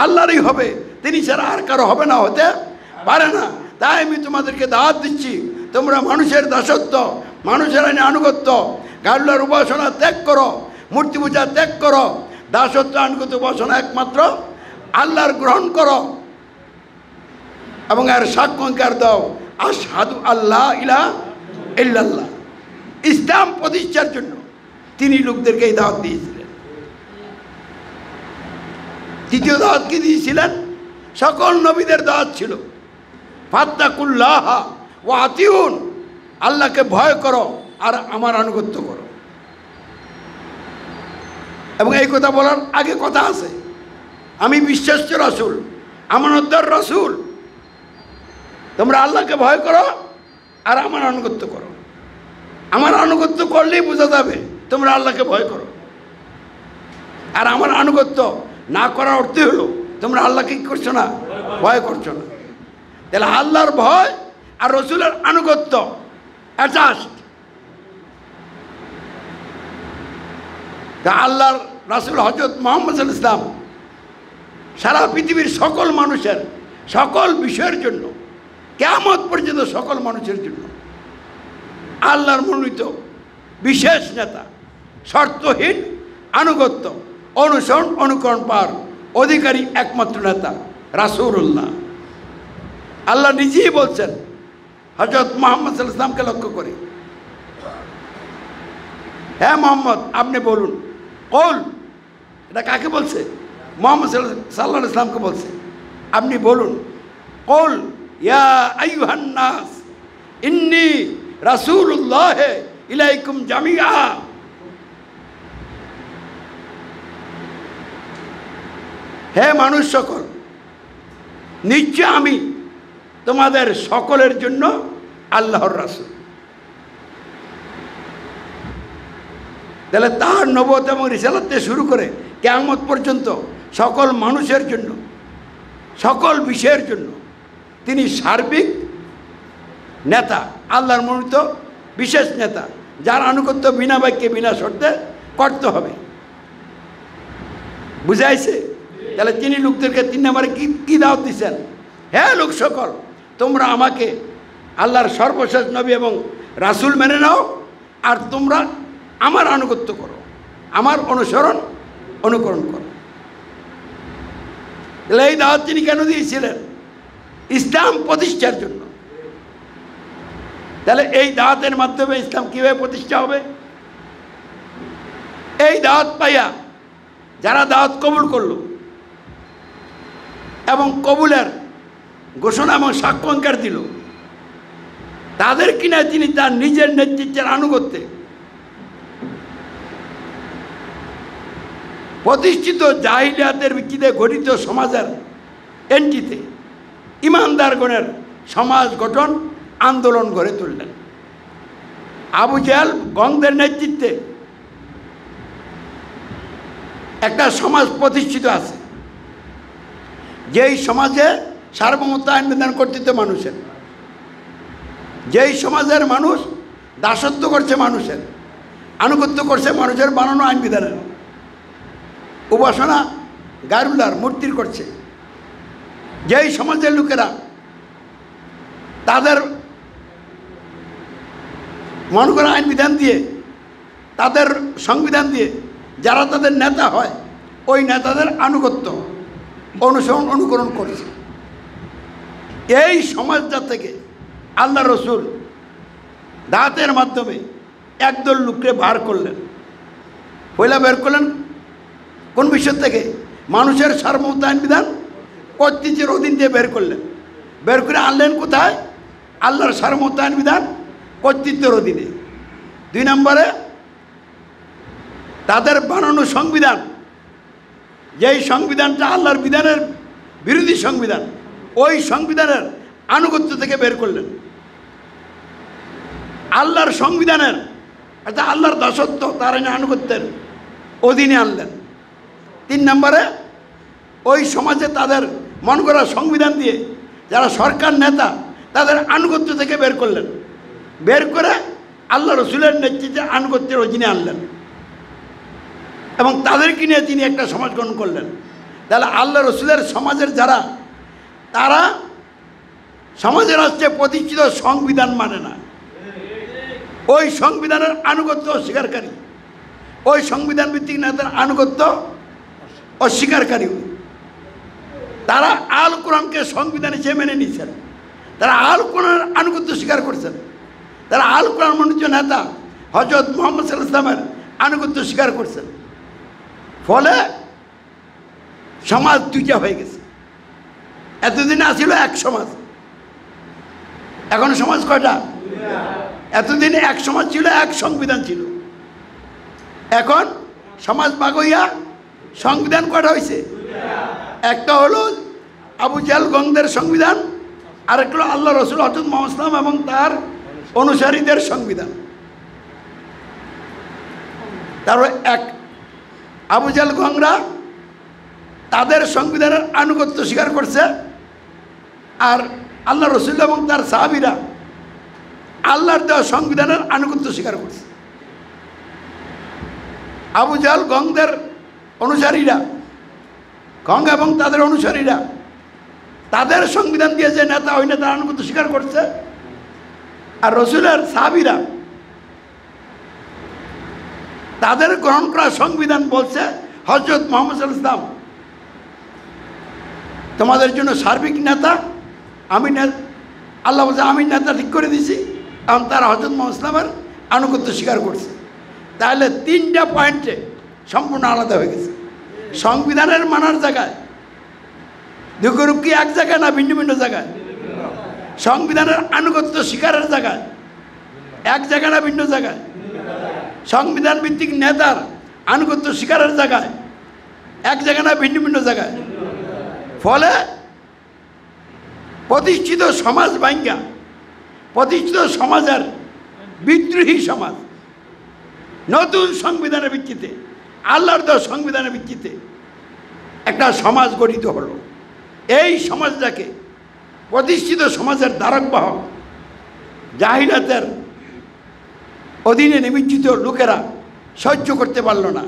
Speaker 1: আল্লাহরই হবে, তিনি ছাড়া আর কারো হবে না, হতে পারে না। তাই আমি তোমাদেরকে দাওয়াত দিচ্ছি, তোমরা মানুষের দাসত্ব, মানুষের আইনে আনুগত্য, গায়রুল্লাহর উপাসনা ত্যাগ করো, মূর্তি পূজা ত্যাগ করো, দাসত্ব, আনুগত্য, উপাসনা একমাত্র আল্লাহর গ্রহণ করো, এবং এর সাক্ষ্য দাও আশহাদু আল্লাহ ইলাহা ইল্লাল্লাহ। ইসলাম প্রতিষ্ঠার জন্য তিনি লোকদেরকে এই দাওয়াত দিয়েছিলেন। তৃতীয় দাওয়াত কি দিয়েছিলেন? সকল নবীদের দাওয়াত ছিল, ফাত্তাকুল্লাহ ওয়া আতিউন, আল্লাহকে ভয় করো আর আমার আনুগত্য করো। এবং এই কথা বলার আগে কথা আছে, আমি বিশ্বাস্য রাসূল, আমানতদার রাসূল, তোমরা আল্লাহকে ভয় করো আর আমার আনুগত্য করো। আমার আনুগত্য করলেই বোঝা যাবে তোমরা আল্লাহকে ভয় করো। আর আমার আনুগত্য না করার অর্থ হলো তোমরা আল্লাহকে কী করছো না, ভয় করছো না। তাহলে আল্লাহর ভয় আর রসুলের আনুগত্য অ্যাটাচড। তা আল্লাহর রাসূল হযরত মুহাম্মদ সাল্লাল্লাহু আলাইহি ওয়াসাল্লাম সারা পৃথিবীর সকল মানুষের সকল বিষয়ের জন্য, কিয়ামত পর্যন্ত সকল মানুষের জন্য আল্লাহর মনোনীত বিশেষ নেতা, শর্তহীন আনুগত্য, অনুসরণ, অনুকরণ পাওয়ার অধিকারী একমাত্র নেতা রাসূলুল্লাহ। আল্লাহ নিজেই বলছেন হযরত মুহাম্মদ সাল্লাল্লাহু আলাইহি ওয়াসাল্লামকে লক্ষ্য করে, হ্যাঁ মোহাম্মদ আপনি বলুন। কল, এটা কাকে বলছে? মুহাম্মদ সাল্লাল্লাহু আলাইহি ওয়াসাল্লামকে বলছে, আপনি বলুন। কল ইয়া আইয়ুহান নাস ইন্নী রাসূলুল্লাহ ইলাইকুম জামিআ, হে মানুষ সকল, নিশ্চয় আমি তোমাদের সকলের জন্য আল্লাহর রাসূল। তাহলে তার নবুয়ত এবং রিসালাত থেকে শুরু করে কিয়ামত পর্যন্ত সকল মানুষের জন্য সকল বিষয়ের জন্য তিনি সার্বিক নেতা, আল্লাহর মনোনীত বিশেষ নেতা, যার আনুগত্য বিনা বাক্যে বিনা শর্তে করতে হবে। বুঝাইছে? তাহলে তিনি লোকদেরকে 3 নম্বরে কি দাওয়াত দিচ্ছেন? হ্যাঁ লোক সকল, তোমরা আমাকে আল্লাহর সর্বশেষ নবী এবং রাসূল মেনে নাও, আর তোমরা আমার আনুগত্য করো, আমার অনুকরণ করো। তাহলে এই দাওয়াত তিনি কেন দিয়েছিলেন? ইসলাম প্রতিষ্ঠার জন্য। তাহলে এই দাওয়াতের মাধ্যমে ইসলাম কীভাবে প্রতিষ্ঠা হবে? এই দাওয়াত পাইয়া যারা দাওয়াত কবুল করল এবং কবুলের ঘোষণা এবং সাক্ষ্য অঙ্গীকার দিল, তাদের কিনা তিনি তার নিজের নেতৃত্বের আনুগত্যে প্রতিষ্ঠিত জাহিলিয়াতের ভিত্তিতে গঠিত সমাজের এন্ট্রিতে ইমানদারগণের সমাজ গঠন আন্দোলন গড়ে তুললেন। আবু জেহেল গংদের নেতৃত্বে একটা সমাজ প্রতিষ্ঠিত আছে, যেই সমাজে সার্বভৌমত্ব আইন বিধান কর্তৃত্ব মানুষের, যেই সমাজের মানুষ দাসত্ব করছে, মানুষের আনুগত্য করছে মানুষের বানানো আইন বিধানের, উপাসনা গায়রুল্লাহর মূর্তির করছে, যেই সমাজের লোকেরা তাদের মন করা আইন বিধান দিয়ে, তাদের সংবিধান দিয়ে যারা তাদের নেতা হয়, ওই নেতাদের আনুগত্য অনুকরণ করছে। এই সমাজটা থেকে আল্লাহ রসুল দাওয়াতের মাধ্যমে একদল লোককে বার করলেন। পয়লা বের করলেন কোন বিষয় থেকে? মানুষের সার্বভৌমত্ব আইন বিধান কর্তৃত্বের অধীন দিয়ে বের করলেন। বের করে আনলেন কোথায়? আল্লাহর সার্বভৌমত্ব আইন বিধান কর্তৃত্বের অধীনে। 2 নম্বরে তাদের বানানো সংবিধান, যেই সংবিধানটা আল্লাহর বিধানের বিরোধী সংবিধান, ওই সংবিধানের আনুগত্য থেকে বের করলেন। আল্লাহর সংবিধানের এটা আল্লাহর দাসত্ব, তার আনুগত্যের অধীনে আনলেন। 3 নম্বরে ওই সমাজে তাদের মন করা সংবিধান দিয়ে যারা সরকার নেতা, তাদের আনুগত্য থেকে বের করলেন। বের করে আল্লাহ রসুলের নেতৃত্বে আনুগত্যের অধীনে আনলেন এবং তাদেরকে নিয়ে তিনি একটা সমাজ গঠন করলেন। তাহলে আল্লাহ রসুলের সমাজের যারা, তারা সমাজের রাষ্ট্রে প্রতিষ্ঠিত সংবিধান মানে না, ওই সংবিধানের আনুগত্য অস্বীকারী, ওই সংবিধান ভিত্তিক নেতার আনুগত্য অস্বীকারী। তারা আল কোরআনকে সংবিধান হিসেবে মেনে নিয়েছেন, তারা আল কোরআনের আনুগত্য স্বীকার করছেন, তারা আল কোরআন মনোনীত নেতা হযরত মুহাম্মদ সাল্লাল্লাহু আলাইহি ওয়াসাল্লামের আনুগত্য স্বীকার করছেন। ফলে সমাজ 2টা হয়ে গেছে। এতদিন ছিল এক সমাজ, এখন সমাজ কয়টা? এতদিন এক সমাজ ছিল, এক সংবিধান ছিল। এখন সমাজ ভাগ হইয়া সংবিধান কয়টা হয়েছে? একটা হলো আবু জেহেল গংদের সংবিধান, আরেকটা হলো আল্লাহ রসুল হযরত মুহাম্মদ সাল্লাল্লাহু আলাইহি ওয়াসাল্লাম এবং তার অনুসারীদের সংবিধান। তারপর এক আবু জেহেল গংরা তাদের সংবিধানের আনুগত্য স্বীকার করছে, আর আল্লাহ রসুল এবং তার সাহাবীরা আল্লাহর দেওয়া সংবিধানের আনুগত্য স্বীকার করছে। আবু জেহেল গংদের অনুসারীরা, গং এবং তাদের অনুসারীরা তাদের সংবিধান দিয়ে যে নেতা, ওই নেতার আনুগত্য স্বীকার করছে, আর রসুলের সাহাবীরা তাদের গ্রহণ করা সংবিধান বলছে হযরত মুহাম্মদ সাল্লাল্লাহু আলাইহি ওয়াসাল্লাম তোমাদের জন্য সার্বিক নেতা, আমি আল্লাহ বলছে আমি নেতা ঠিক করে দিছি, এবং তারা হযরত মুহাম্মদ সাল্লাল্লাহু আলাইহি ওয়াসাল্লামের আনুগত্য স্বীকার করছে। তাহলে 3টা পয়েন্টে সম্পূর্ণ আলাদা হয়ে গেছে। সংবিধানের মানার জায়গায় দুগ্রুপ কি এক জায়গায় না ভিন্ন ভিন্ন জায়গায়? সংবিধানের আনুগত্য স্বীকারের জায়গায় এক জায়গায় না ভিন্ন জায়গায়? সংবিধান ভিত্তিক নেতার আনুগত্য স্বীকারের জায়গায় এক জায়গায় না ভিন্ন ভিন্ন জায়গায়? ফলে প্রতিষ্ঠিত সমাজ ভাঙ্গা, প্রতিষ্ঠিত সমাজের বিদ্রোহী সমাজ নতুন সংবিধানের ভিত্তিতে, আল্লাহর দেওয়া সংবিধানের ভিত্তিতে একটা সমাজ গঠিত হলো। এই সমাজটাকে, প্রতিষ্ঠিত সমাজের ধারক বাহক জাহিলাতের অধীনে নিমজ্জিত লোকেরা সহ্য করতে পারল না,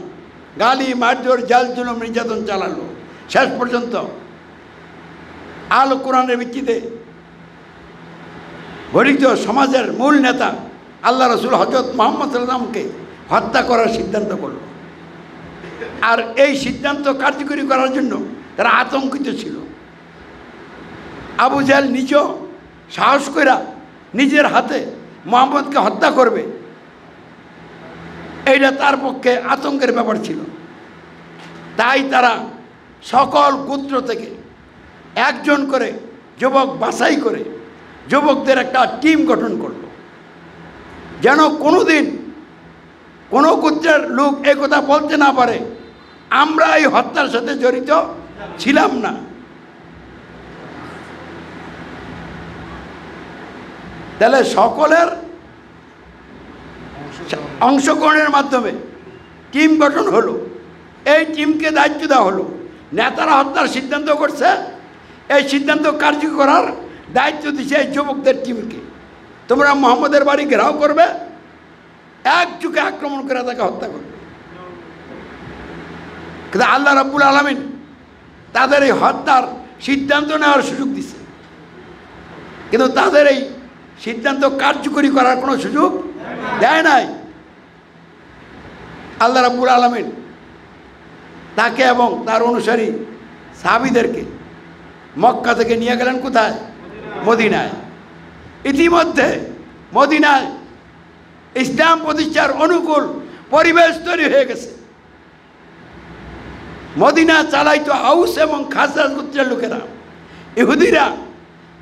Speaker 1: গালি মারধর জাল জুলুম নির্যাতন চালালো। শেষ পর্যন্ত আল কোরআনের ভিত্তিতে গঠিত সমাজের মূল নেতা আল্লাহ রসুল হযরত মুহাম্মদ সাল্লাল্লাহু হত্যা করার সিদ্ধান্ত করল। আর এই সিদ্ধান্ত কার্যকরী করার জন্য তারা আতঙ্কিত ছিল। আবু জাহেল নিজেও সাহস কইরা নিজের হাতে মুহাম্মদকে হত্যা করবে, এইটা তার পক্ষে আতঙ্কের ব্যাপার ছিল। তাই তারা সকল গোত্র থেকে একজন করে যুবক বাছাই করে যুবকদের একটা টিম গঠন করল, যেন কোনোদিন কোনো গোত্রের লোক এ কথা বলতে না পারে আমরা এই হত্যার সাথে জড়িত ছিলাম না। তাহলে সকলের অংশগ্রহণের মাধ্যমে টিম গঠন হলো। এই টিমকে দায়িত্ব দেওয়া হলো, নেতারা হত্যার সিদ্ধান্ত করছে, এই সিদ্ধান্ত কার্যকর করার দায়িত্ব দিচ্ছে এই যুবকদের টিমকে। তোমরা মুহাম্মদের বাড়ি ঘেরাও করবে, এক চুকে আক্রমণ করে তাকে হত্যা করবে। কিন্তু আল্লাহ রাব্বুল আলামিন তাদের এই হত্যার সিদ্ধান্ত নেওয়ার সুযোগ দিছে, কিন্তু তাদের এই সিদ্ধান্ত কার্যকরী করার কোনো সুযোগ দেয় নাই। আল্লাহ রাব্বুল আলামিন তাকে এবং তার অনুসারী সাহাবীদেরকে মক্কা থেকে নিয়ে গেলেন কোথায়? মদিনায়। ইতিমধ্যে মদিনায় ইসলাম প্রতিষ্ঠার অনুকূল পরিবেশ তৈরি হয়ে গেছে। মদিনা চালাইতো আউস এবং খাজরাজ গোত্রের লোকেরা। ইহুদিরা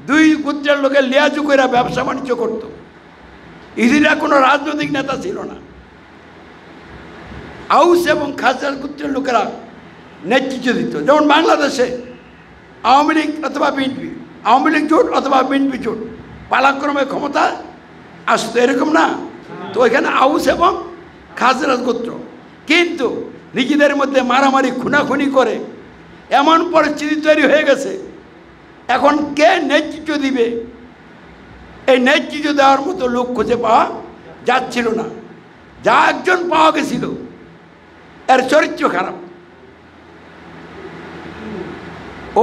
Speaker 1: দুই গোত্রের লোকের লিয়াজু করে ব্যবসা বাণিজ্য করত। ইহুদিরা কোনো রাজনৈতিক নেতা ছিল না। আউস এবং খাজরাজ গোত্রের লোকেরা নেতৃত্ব দিত। যেমন বাংলাদেশে আওয়ামী লীগ অথবা বিএনপি, আওয়ামী লীগ জোট অথবা বিএনপি জোট পালাক্রমে ক্ষমতা আসতো, এরকম না? তো এখানে আউস এবং খাজরাজ গোত্র কিন্তু নিজেদের মধ্যে মারামারি খুনাখুনি করে এমন পরিস্থিতি তৈরি হয়ে গেছে, এখন কে নেতৃত্ব দিবে এই নেতৃত্ব দেওয়ার মতো লোক খুঁজে পাওয়া যাচ্ছিল না। যা একজন পাওয়া গেছিল এর চরিত্র খারাপ। ও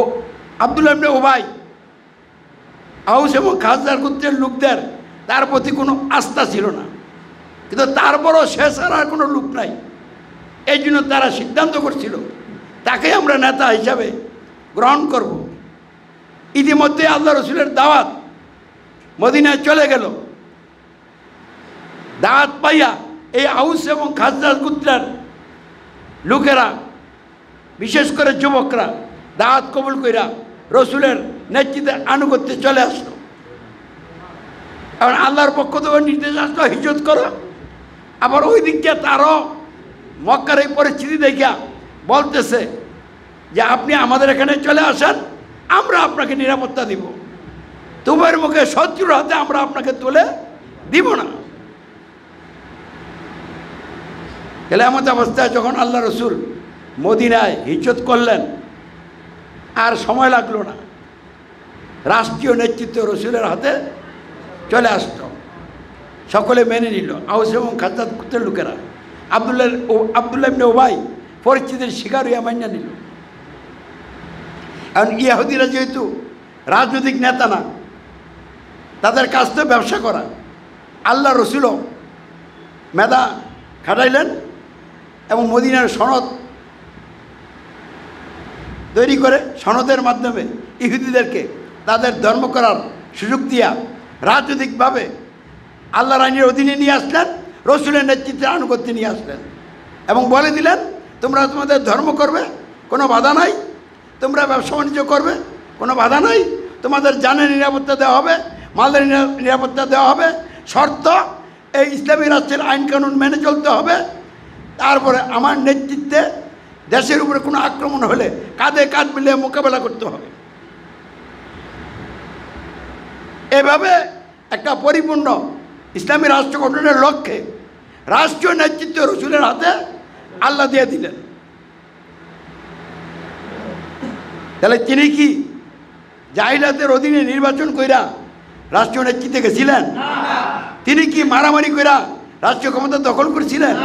Speaker 1: আব্দুল্লাহ ইবনে উবাই আউস এবং খাজরাজ গোত্রের লোকদের তার প্রতি কোনো আস্থা ছিল না, কিন্তু তারপরও সে ছাড়া আর কোনো লোক নাই। এই জন্য তারা সিদ্ধান্ত করছিল তাকে আমরা নেতা হিসাবে গ্রহণ করব। ইতিমধ্যে আল্লাহ রসুলের দাওয়াত মদিনায় চলে গেল। দাওয়াত পাইয়া এই আউস এবং খাজরাজ গোত্রের লোকেরা, বিশেষ করে যুবকরা দাওয়াত কবুল কইরা রসুলের নেতৃত্বে আনুগত্যে চলে আসলো। কারণ আল্লাহর পক্ষ থেকে নির্দেশ আসলো হিজরত করো। আবার ওই দিকটা তারও মক্কার এই পরিস্থিতি দেখিয়া বলতেছে যে আপনি আমাদের এখানে চলে আসেন, আমরা আপনাকে নিরাপত্তা দিব, তোমার মুখে শত্রুর হাতে আমরা আপনাকে তুলে দিব না। তাহলে এমন অবস্থায় যখন আল্লাহ রসুল মদিনায় হিজরত করলেন, আর সময় লাগলো না, রাষ্ট্রীয় নেতৃত্ব রসুলের হাতে চলে আসত। সকলে মেনে নিল, আউস এবং খাজরাজ গোত্রের লোকেরা। আব্দুল্লাহ ইবনে উবাই পরিস্থিতির শিকার হইয়া মাইনা নিল। কারণ ইহুদিরা যেহেতু রাজনৈতিক নেতা না, তাদের কাজ তো ব্যবসা করা। আল্লাহ রসুলও মেধা খাটাইলেন এবং মদিনার সনদ তৈরি করে সনদের মাধ্যমে ইহুদিদেরকে তাদের ধর্ম করার সুযোগ দিয়া রাজনৈতিকভাবে আল্লাহর আইনের অধীনে নিয়ে আসলেন, রসুলের নেতৃত্বে আনুগত্যে নিয়ে আসলেন এবং বলে দিলেন তোমরা তোমাদের ধর্ম করবে, কোনো বাধা নাই, তোমরা ব্যবসা বাণিজ্য করবে, কোনো বাধা নাই, তোমাদের জানের নিরাপত্তা দেওয়া হবে, মালের নিরাপত্তা দেওয়া হবে, শর্ত এই ইসলামী রাষ্ট্রের আইন কানুন মেনে চলতে হবে। তারপরে আমার নেতৃত্বে দেশের উপরে কোনো আক্রমণ হলে কাঁধে কাঁধ মিলিয়ে মোকাবেলা করতে হবে। এভাবে একটা পরিপূর্ণ ইসলামী রাষ্ট্র গঠনের লক্ষ্যে রাষ্ট্রীয় নেতৃত্ব রসুলের হাতে আল্লাহ দিয়ে দিলেন। তাহলে তিনি কি জাহিলাতের অধীনে নির্বাচন কইরা রাষ্ট্রীয় নেতৃত্বে গেছিলেন? তিনি কি মারামারি কইরা রাষ্ট্রীয় ক্ষমতা দখল করেছিলেন?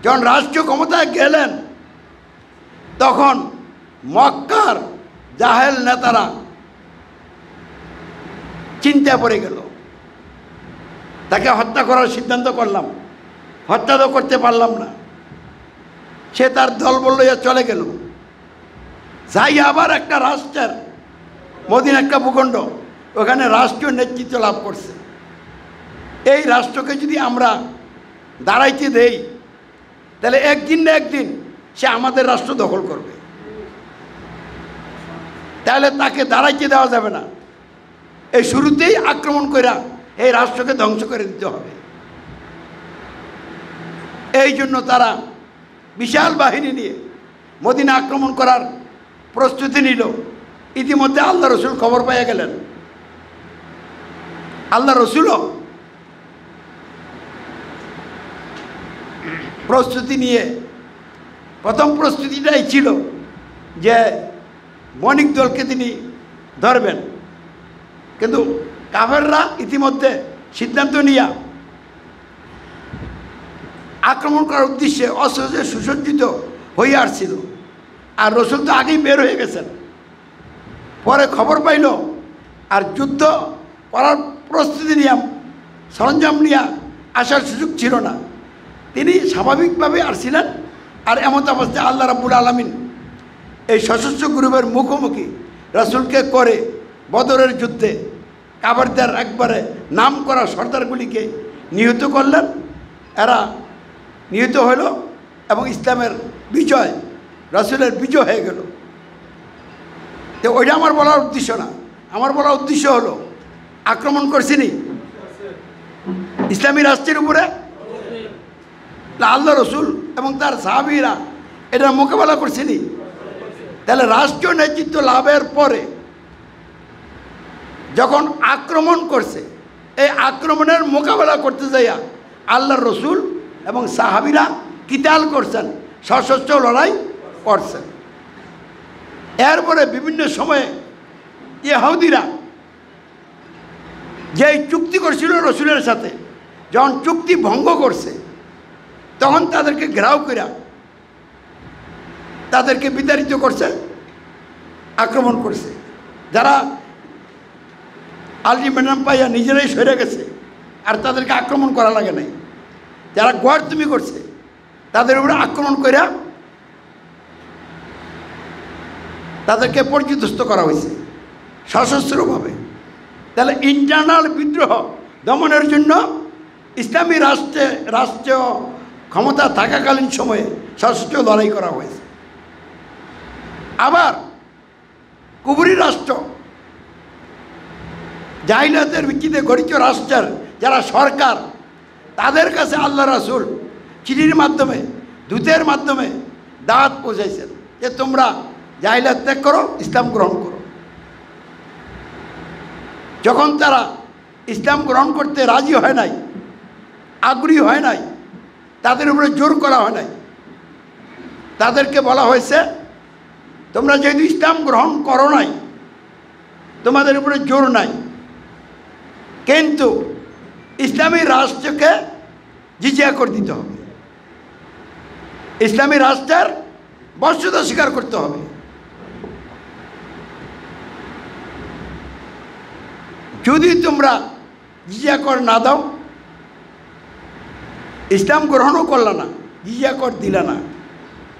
Speaker 1: যখন রাষ্ট্রীয় ক্ষমতায় গেলেন তখন মক্কার জাহেল নেতারা চিন্তা পড়ে গেল, তাকে হত্যা করার সিদ্ধান্ত করলাম, হত্যা তো করতে পারলাম না। সে তার দলবল লইয়া চলে গেল, যাই আবার একটা রাষ্ট্রের মদিনা একটা ভূখণ্ড, ওখানে রাষ্ট্রীয় নেতৃত্ব লাভ করছে। এই রাষ্ট্রকে যদি আমরা দাঁড়াইতে দেই তাহলে একদিন না একদিন সে আমাদের রাষ্ট্র দখল করবে, তাহলে তাকে দাঁড়াইতে দেওয়া যাবে না। এই শুরুতেই আক্রমণ কইরা এই রাষ্ট্রকে ধ্বংস করে দিতে হবে। এই জন্য তারা বিশাল বাহিনী নিয়ে মদিনা আক্রমণ করার প্রস্তুতি নিল। ইতিমধ্যে আল্লাহ রসুল খবর পেয়ে গেলেন। আল্লাহ রসুলও প্রস্তুতি নিয়ে, প্রথম প্রস্তুতিটাই ছিল যে বণিক দলকে তিনি ধরবেন, কিন্তু কাফেররা ইতিমধ্যে সিদ্ধান্ত নিয়ে আক্রমণ করার উদ্দেশ্যে অস্ত্রে সুসজ্জিত হয়ে আসছিল। আর রসুল তো আগেই বের হয়ে গেছেন। পরে খবর পাইল আর যুদ্ধ করার প্রস্তুতি নিয়ে সরঞ্জাম নিয়ে আসার সুযোগ ছিল না। তিনি স্বাভাবিকভাবে আসছিলেন। আর এমত অবস্থায় আল্লাহ রাব্বুল আলামিন এই সশস্ত্র গ্রুপের মুখোমুখি রাসূলকে করে বদরের যুদ্ধে কাফেরদের একবারে নাম করা সর্দারগুলিকে নিহত করলেন। এরা নিহত হইল এবং ইসলামের বিজয়, রাসূলের বিজয় হয়ে গেল। তো ওইটা আমার বলার উদ্দেশ্য না। আমার বলার উদ্দেশ্য হলো আক্রমণ করছিনি ইসলামী রাষ্ট্রের উপরে আল্লাহ রসুল এবং তার সাহাবীরা এটা মোকাবেলা করছিনি। তাহলে রাষ্ট্রীয় নেতৃত্ব লাভের পরে যখন আক্রমণ করছে, এই আক্রমণের মোকাবেলা করতে যাইয়া আল্লাহর রসুল এবং সাহাবীরা কিতাল করছেন, সশস্ত্র লড়াই করছেন। এরপরে বিভিন্ন সময়ে ইহুদিরা যেই চুক্তি করছিল রসুলের সাথে, যখন চুক্তি ভঙ্গ করছে তখন তাদেরকে ঘেরাও করে তাদেরকে বিতাড়িত করছে, আক্রমণ করছে। যারা আলটিমেটাম পাইয়া নিজেরাই সরে গেছে আর তাদেরকে আক্রমণ করা লাগে নাই, যারা গোয়ারতুমি করছে তাদের উপরে আক্রমণ করে তাদেরকে পর্যুদস্ত করা হয়েছে সশস্ত্রভাবে। তাহলে ইন্টারনাল বিদ্রোহ দমনের জন্য ইসলামী রাষ্ট্রীয় ক্ষমতা থাকাকালীন সময়ে সশস্ত্র লড়াই করা হয়েছে। আবার কুফরি রাষ্ট্র, জাহিলিয়াতের ভিত্তিতে গঠিত রাষ্ট্রের যারা সরকার, তাদের কাছে আল্লাহ রাসূল চিঠির মাধ্যমে, দূতের মাধ্যমে দাওয়াত পৌঁছাইছেন যে তোমরা জাহিলিয়াত ত্যাগ করো, ইসলাম গ্রহণ করো। যখন তারা ইসলাম গ্রহণ করতে রাজি হয় নাই, আগ্রহী হয় নাই, তাদের উপরে জোর করা হয় নাই। তাদেরকে বলা হয়েছে তোমরা যেহেতু ইসলাম গ্রহণ করো নাই, তোমাদের উপরে জোর নাই, কিন্তু ইসলামী রাষ্ট্রকে জিজিয়া করে দিতে হবে, ইসলামী রাষ্ট্রের বর্ষতা স্বীকার করতে হবে। যদি তোমরা জিজিয়া কর না দাও, ইসলাম গ্রহণও করলা না, জিজিয়া কর দিলা না,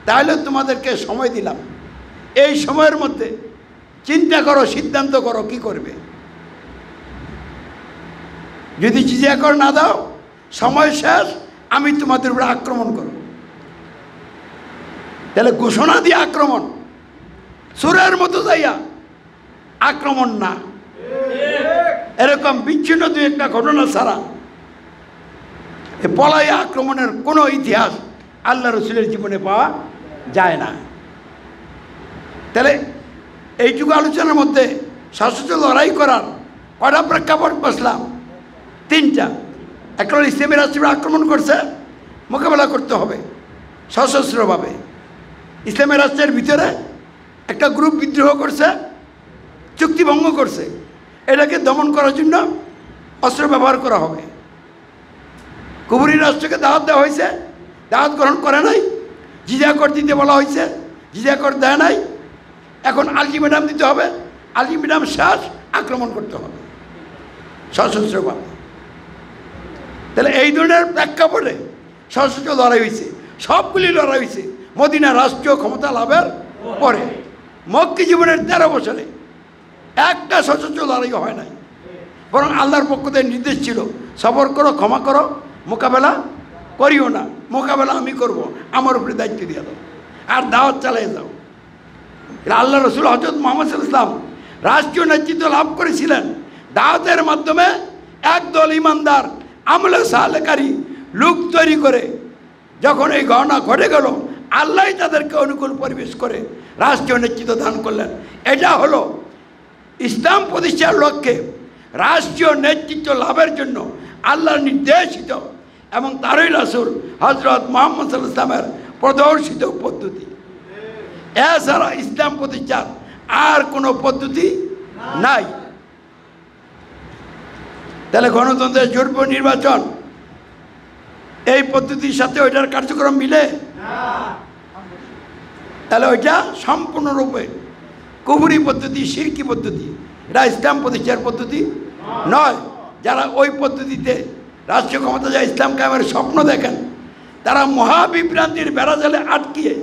Speaker 1: তাহলে তোমাদেরকে সময় দিলাম, এই সময়ের মধ্যে চিন্তা করো, সিদ্ধান্ত করো কি করবে। যদি জিজিয়া কর না দাও, সময় শেষ, আমি তোমাদের উপরে আক্রমণ করব। তাহলে ঘোষণা দিয়ে আক্রমণ, সুরের মতো যাইয়া আক্রমণ না। এরকম বিচ্ছিন্ন দুই একটা ঘটনা ছাড়া পলাই আক্রমণের কোনো ইতিহাস আল্লাহ রসুলের জীবনে পাওয়া যায় না। তাহলে এইটুকু আলোচনার মধ্যে সশস্ত্র লড়াই করার কয়টা প্রেক্ষাপট বসলাম? তিনটা। একটা হল ইসলামী রাষ্ট্র আক্রমণ করছে, মোকাবেলা করতে হবে সশস্ত্রভাবে। ইসলামী রাষ্ট্রের ভিতরে একটা গ্রুপ বিদ্রোহ করছে, চুক্তি ভঙ্গ করছে, এটাকে দমন করার জন্য অস্ত্র ব্যবহার করা হবে। কুফরি রাষ্ট্রকে দাওয়াত দেওয়া হয়েছে, দাওয়াত গ্রহণ করে নাই। জিজিয়া কর দিতে বলা হয়েছে, জিজিয়া কর দেয় নাই। এখন আলটিমেটাম দিতে হবে, আলটিমেটাম শেষ, আক্রমণ করতে হবে সশস্ত্রভাবে। তাহলে এই ধরনের প্রেক্ষাপটে সশস্ত্র লড়াই হয়েছে, সবগুলি লড়াই হয়েছে মদিনা রাষ্ট্রীয় ক্ষমতা লাভের পরে। মক্কি জীবনের 13 বছরে একটা সশস্ত্র লড়াই হয় নাই, বরং আল্লাহর পক্ষ থেকে নির্দেশ ছিল, সবর করো, ক্ষমা করো, মোকাবেলা করিও না, মোকাবেলা আমি করব, আমার উপরে দায়িত্ব দিয়ে দাও, আর দাওয়াত চালিয়ে যাও। আল্লাহ রসুল হযরত মুহাম্মদ সাল্লাল্লাহু আলাইহি ওয়াসাল্লাম রাষ্ট্রীয় নেতৃত্ব লাভ করেছিলেন দাওয়াতের মাধ্যমে। একদল ইমানদার আমলে সালেকারী লোক তৈরি করে যখন এই ঘটনা ঘটে গেল, আল্লাহ তাদেরকে অনুকূল পরিবেশ করে রাষ্ট্রীয় নেতৃত্ব দান করলেন। এটা হলো ইসলাম প্রতিষ্ঠার লক্ষ্যে রাষ্ট্রীয় নেতৃত্ব লাভের জন্য আল্লাহর নির্দেশিত এবং তারই রাসূল হযরত মুহাম্মদ সাল্লাল্লাহু আলাইহি ওয়াসাল্লামের প্রদর্শিত পদ্ধতি। এছাড়া ইসলাম প্রতিষ্ঠার আর কোনো পদ্ধতি নাই। তাহলে গণতন্ত্রের জোটবদ্ধ নির্বাচন এই পদ্ধতির সাথে ওইটার কার্যক্রম মিলে? তাহলে ওইটা সম্পূর্ণরূপে কুফরি পদ্ধতি, শিরকি পদ্ধতি। এটা ইসলাম প্রতিষ্ঠার পদ্ধতি নয়। যারা ওই পদ্ধতিতে রাষ্ট্রীয় ক্ষমতা যায় ইসলাম কায়েমের স্বপ্ন দেখেন, তারা মহাবিভ্রান্তির বেড়াজালে আটকিয়ে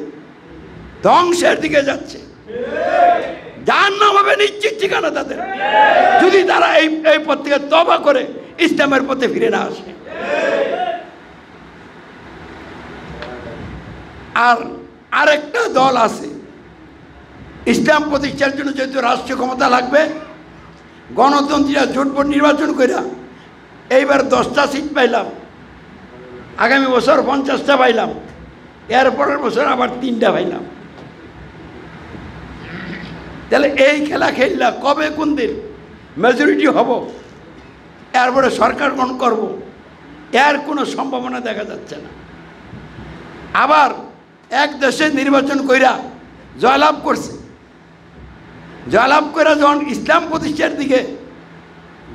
Speaker 1: ধ্বংসের দিকে যাচ্ছে। জাহান্নাম হবে নিশ্চিত ঠিকানা তাদের, যদি তারা এই পথ থেকে তওবা করে ইসলামের পথে ফিরে না আসে। আর আরেকটা দল আছে, ইসলাম প্রতিষ্ঠার জন্য যেহেতু রাষ্ট্রীয় ক্ষমতা লাগবে, গণতন্ত্রীরা জোটবদ্ধ নির্বাচন কইরা এইবার 10টা সিট পাইলাম, আগামী বছর 50টা পাইলাম, এরপরের বছর আবার 3টা পাইলাম। তাহলে এই খেলা খেললা কবে কোন দিন মেজরিটি হব, এরপরে সরকার গঠন করব, এর কোনো সম্ভাবনা দেখা যাচ্ছে না। আবার এক দেশে নির্বাচন কইরা জয়লাভ করছে, জয়লাভ করে যখন ইসলাম প্রতিষ্ঠার দিকে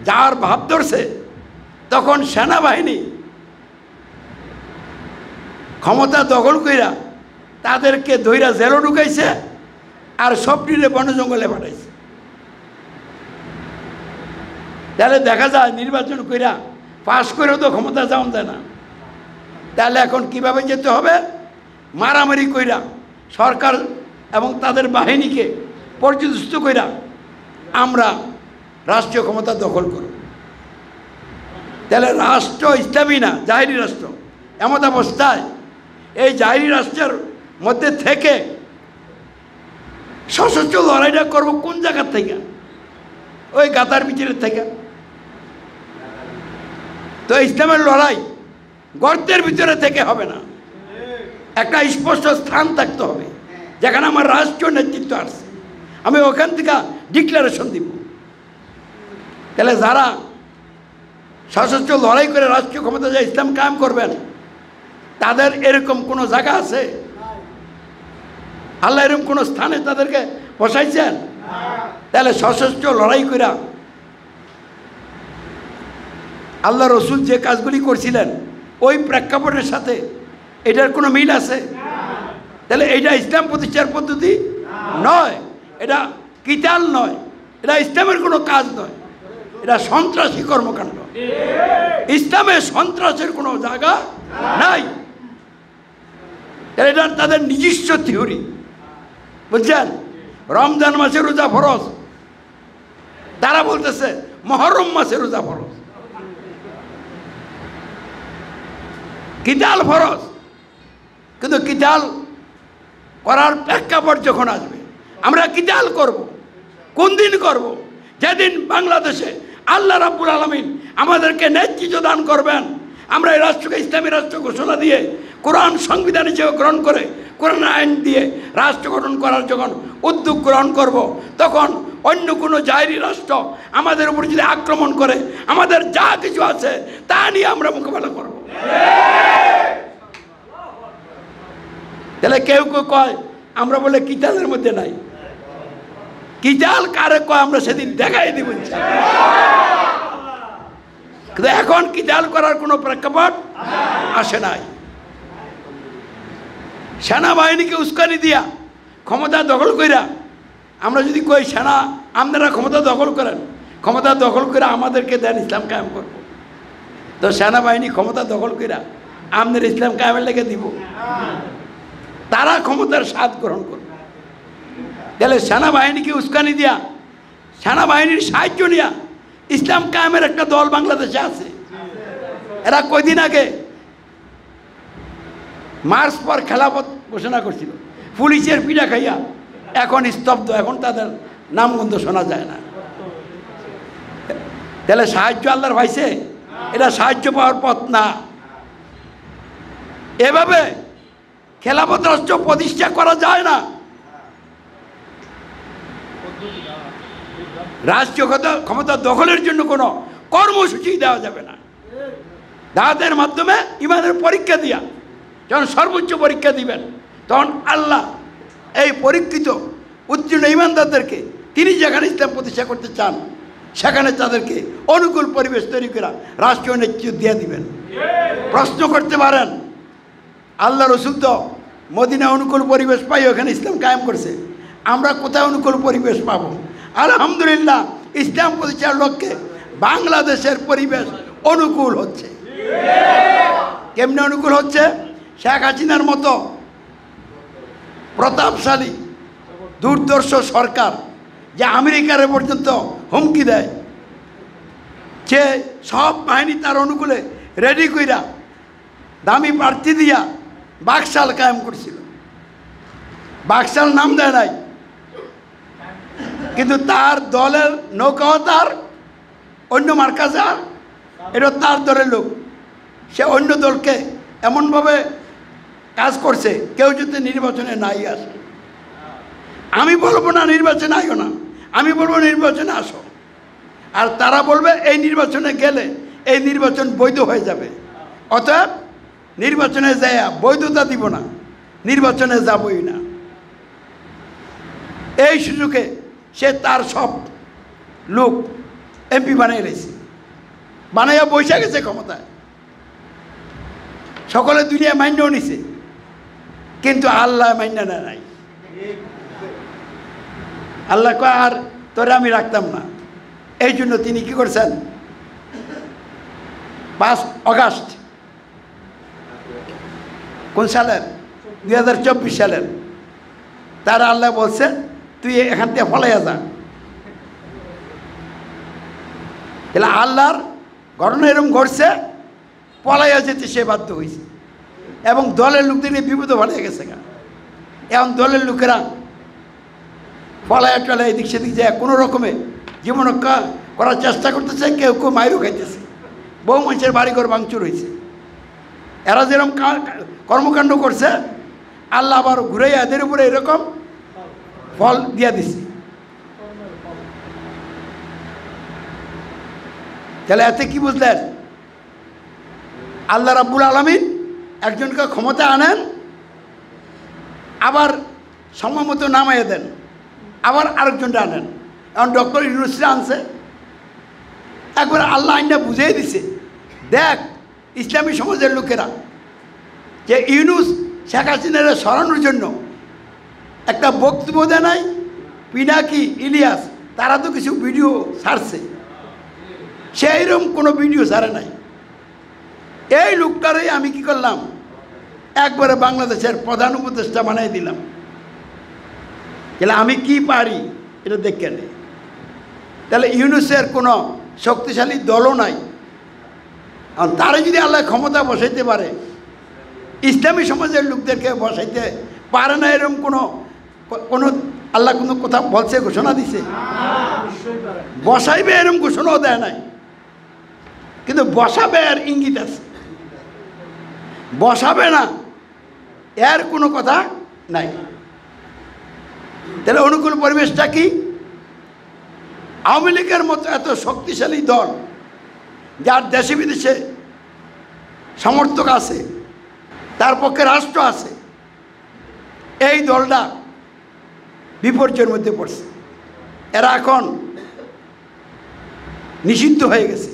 Speaker 1: যাওয়ার ভাব ধরছে, তখন সেনাবাহিনী ক্ষমতা দখল কইরা তাদেরকে ধইরা জেলে ঢুকাইছে আর সবটিরে বন জঙ্গলে পাঠাইছে। তাহলে দেখা যায় নির্বাচন কইরা পাশ করেও তো ক্ষমতা যাওয়া যায় না। তাহলে এখন কিভাবে যেতে হবে? মারামারি কইরা সরকার এবং তাদের বাহিনীকে পর্যদস্ত কইরা আমরা রাষ্ট্রীয় ক্ষমতা দখল করব। তাহলে রাষ্ট্র ইসলামী না, জাহিরি রাষ্ট্র। এমন অবস্থায় এই জাহিরি রাষ্ট্রের মধ্যে থেকে সশস্ত্র লড়াইটা করব কোন জায়গার থেকে? ওই গাতার ভিতরের থেকে। তো ইসলামের লড়াই গর্তের ভিতরে থেকে হবে না, একটা স্পষ্ট স্থান থাকতে হবে যেখানে আমার রাষ্ট্রীয় নেতৃত্ব আসছে, আমি ওখান থেকে ডিক্লারেশন দিব। তাহলে যারা সশস্ত্র লড়াই করে রাষ্ট্রীয় ক্ষমতা যায় ইসলাম কায়েম করবেন, তাদের এরকম কোনো জায়গা আছে? আল্লাহ এরকম কোনো স্থানে তাদেরকে বসাইছেন? তাহলে সশস্ত্র লড়াই করে আল্লাহ রসুল যে কাজগুলি করছিলেন ওই প্রেক্ষাপটের সাথে এটার কোনো মিল আছে? তাহলে এটা ইসলাম প্রতিষ্ঠার পদ্ধতি নয়, এটা কিতাল নয়, এটা ইসলামের কোনো কাজ নয়, এটা সন্ত্রাসী কর্মকাণ্ড। ইসলামে সন্ত্রাসের কোনো জায়গা নাই। এটা তাদের নিজস্ব থিওরি, বুঝছেন? রমজান মাসে রোজা ফরজ, তারা বলতেছে মুহররম মাসে রোজা ফরজ। কিতাল ফরজ, কিন্তু কিতাল করার প্রেক্ষাপট যখন আসবে আমরা কিতাল করব। কোন দিন করব? যেদিন বাংলাদেশে আল্লাহ রাব্বুল আলামিন আমাদেরকে নেতৃত্ব দান করবেন, আমরা এই রাষ্ট্রকে ইসলামী রাষ্ট্র ঘোষণা দিয়ে কোরআন সংবিধান হিসেবে গ্রহণ করে কোরআন আইন দিয়ে রাষ্ট্র গঠন করার যখন উদ্যোগ গ্রহণ করব, তখন অন্য কোনো জাহিরি রাষ্ট্র আমাদের উপর যদি আক্রমণ করে আমাদের যা কিছু আছে তা নিয়ে আমরা মোকাবেলা করব। তাহলে কেউ কেউ কয় আমরা বলে কিতালের মধ্যে নাই। কিজাল কারে কয় আমরা সেদিন দেখাই দিব। কিন্তু এখন কিজাল করার কোনো প্রেক্ষাপট আসে নাই। সেনাবাহিনীকে উস্কানি দিয়া ক্ষমতা দখল কইরা আমরা যদি কই সেনা আপনারা ক্ষমতা দখল করেন, ক্ষমতা দখল করে আমাদেরকে দেন, ইসলাম কায়েম করব, তো সেনাবাহিনী ক্ষমতা দখল কইরা আমাদের ইসলাম কায়েমের লেগে দিব? তারা ক্ষমতার স্বাদ গ্রহণ করবে। তাহলে সেনাবাহিনীকে উস্কানি দিয়া, সেনাবাহিনীর সাহায্য নিয়া ইসলাম কায়েমের একটা দল বাংলাদেশে আছে। এরা কয়দিন আগে মার্চ পর খেলাফত ঘোষণা করছিল, পুলিশের পিঠা খাইয়া এখন স্তব্ধ, এখন তাদের নামগন্ধ শোনা যায় না। তাহলে সাহায্য আল্লাহর পাইছে? এটা সাহায্য পাওয়ার পথ না। এভাবে খেলাফত রাষ্ট্র প্রতিষ্ঠা করা যায় না। রাষ্ট্রীয় ক্ষমতা দখলের জন্য কোনো কর্মসূচি দেওয়া যাবে না। দাওয়াতের মাধ্যমে ইমানের পরীক্ষা দিয়া যখন সর্বোচ্চ পরীক্ষা দিবেন, তখন আল্লাহ এই পরীক্ষিত উত্তীর্ণ ইমানদারদেরকে তিনি যেখানে ইসলাম প্রতিষ্ঠা করতে চান সেখানে তাদেরকে অনুকূল পরিবেশ তৈরি করা রাষ্ট্রীয় নেতৃত্ব দিয়ে দিবেন। প্রশ্ন করতে পারেন, আল্লাহ রসুল তো মদিনা অনুকূল পরিবেশ পাই ওখানে ইসলাম কায়েম করছে, আমরা কোথায় অনুকূল পরিবেশ পাবো? আলহামদুলিল্লাহ, ইসলাম প্রতিষ্ঠার লক্ষ্যে বাংলাদেশের পরিবেশ অনুকূল হচ্ছে। কেমনে অনুকূল হচ্ছে? শেখ হাসিনার মতো প্রতাপশালী দুর্দর্শ সরকার যে আমেরিকার পর্যন্ত হুমকি দেয়, যে সব বাহিনী তার অনুকূলে রেডি কইরা দামি প্রার্থী দিয়া বাকশাল কায়েম করছিল। বাকশাল নাম দেয় নাই, কিন্তু তার দলের নৌকাও তার, অন্য মার্কা যার, এটা তার দলের লোক। সে অন্য দলকে এমনভাবে কাজ করছে কেউ যদি নির্বাচনে নাই আসে। আমি বলবো না নির্বাচনে আইও না, আমি বলবো নির্বাচনে আসো, আর তারা বলবে এই নির্বাচনে গেলে এই নির্বাচন বৈধ হয়ে যাবে, অতএব নির্বাচনে যায় বৈধতা দিব না, নির্বাচনে যাবই না। এই সুযোগে সে তার সব লোক এমপি বানিয়ে রয়েছে, বানাইয়া বসে গেছে ক্ষমতায়, সকলে দুনিয়া মান্যও নিছে, কিন্তু আল্লাহ মান্য নেয় নাই। আল্লাহ কয় আর তোরে আমি রাখতাম না। এই জন্য তিনি কি করছেন, 5 আগস্ট কোন সালের, 2024 সালের, তারা আল্লাহ বলছে তুই এখান থেকে ফলাইয়া যা। তাহলে আল্লাহর ঘটনা এরকম ঘটছে, পলাইয়া যেতে সে বাধ্য হয়েছে, এবং দলের লোকদের বিপদ ভালো গেছে। এখন দলের লোকেরা পলাইয়া টলায় এদিক সেদিক যায়, কোনো রকমে জীবন রক্ষা করার চেষ্টা করতেছে, কেউ কেউ মাইরও খাইতেছে, বহু মানুষের বাড়িঘর ভাঙচুর হয়েছে। এরা যেরকম কর্মকাণ্ড করছে, আল্লাহ আবার ঘুরে এদের উপরে এরকম ফল দিয়া দিছে। তাহলে এতে কি বুঝলেন? আল্লাহ রাব্বুল আলামিন একজনকে ক্ষমতা আনেন, আবার সময় মতো নামাইয়ে দেন, আবার আরেকজনটা আনেন। এখন ডক্টর ইউনুসরা আনছে, একবার আল্লাহ আইনটা বুঝিয়ে দিছে, দেখ ইসলামী সমাজের লোকেরা যে ইউনুস শেখ হাসিনার সরানোর জন্য একটা বক্তব্য দেয় নাই, পিনাকি ইলিয়াস তারা তো কিছু ভিডিও ছাড়ছে, সেইরকম কোনো ভিডিও ছাড়ে নাই। এই লোকটারই আমি কি করলাম, একবারে বাংলাদেশের প্রধান উপদেষ্টা বানাই দিলাম। তাহলে আমি কি পারি এটা দেখে নেই। তাহলে ইউনুসের কোনো শক্তিশালী দলও নাই, আর তারা যদি আল্লাহ ক্ষমতা বসাইতে পারে, ইসলামী সমাজের লোকদেরকে বসাইতে পারে না, এরকম কোনো কোনো আল্লাহ কোনো কথা বলছে, ঘোষণা দিছে? বসাইবে এরকম ঘোষণাও দেয় নাই, কিন্তু বসাবে এর ইঙ্গিত আছে, বসাবে না এর কোনো কথা নাই। তাহলে অনুকূল পরিবেশটা কি? আওয়ামী লীগের মতো এত শক্তিশালী দল, যার দেশে বিদেশে সমর্থক আছে, তার পক্ষে রাষ্ট্র আছে, এই দলটা বিপর্যয়ের মধ্যে পড়ছে। এরা এখন নিষিদ্ধ হয়ে গেছে।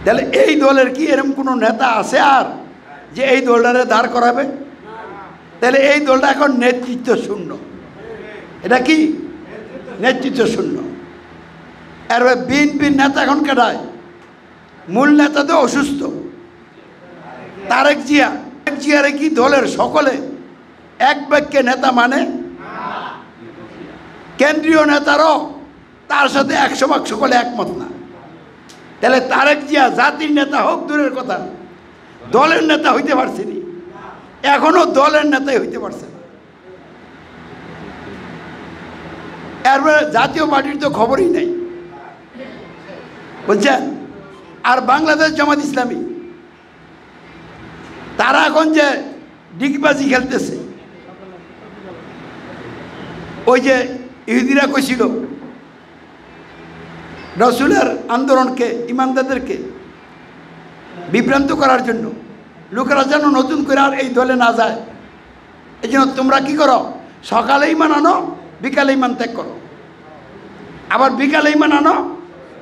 Speaker 1: তাহলে এই দলের কি এরকম কোনো নেতা আছে আর যে এই দলটারে দাঁড় করাবে? তাহলে এই দলটা এখন নেতৃত্ব শূন্য। এটা কি নেতৃত্ব শূন্য? আর বিএনপির নেতা এখন কেটায়? মূল নেতা তো অসুস্থ, তারেক জিয়া। জিয়ারে কি দলের সকলে এক বাক্যে নেতা মানে? কেন্দ্রীয় নেতারও তার সাথে 100% সকলে একমত না। তাহলে তারেক জিয়া জাতির নেতা হোক দূরের কথা, দলের নেতা হইতে পারছেনি, এখনো দলের নেতাই হইতে পারছে না। এরপরে জাতীয় পার্টির তো খবরই নেই, বুঝছেন? আর বাংলাদেশ জামাত ইসলামী তারা এখন যে ডিগবাজি খেলতেছে, ওই যে ইহুদিরা কইছিল রসুলের আন্দোলনকে, ইমানদারদেরকে বিভ্রান্ত করার জন্য, লোকেরা যেন নতুন করে আর এই দলে না যায়, এই জন্য তোমরা কি করো, সকালে ইমান আনো, বিকালে ইমান ত্যাগ করো, আবার বিকালে ইমান আনো,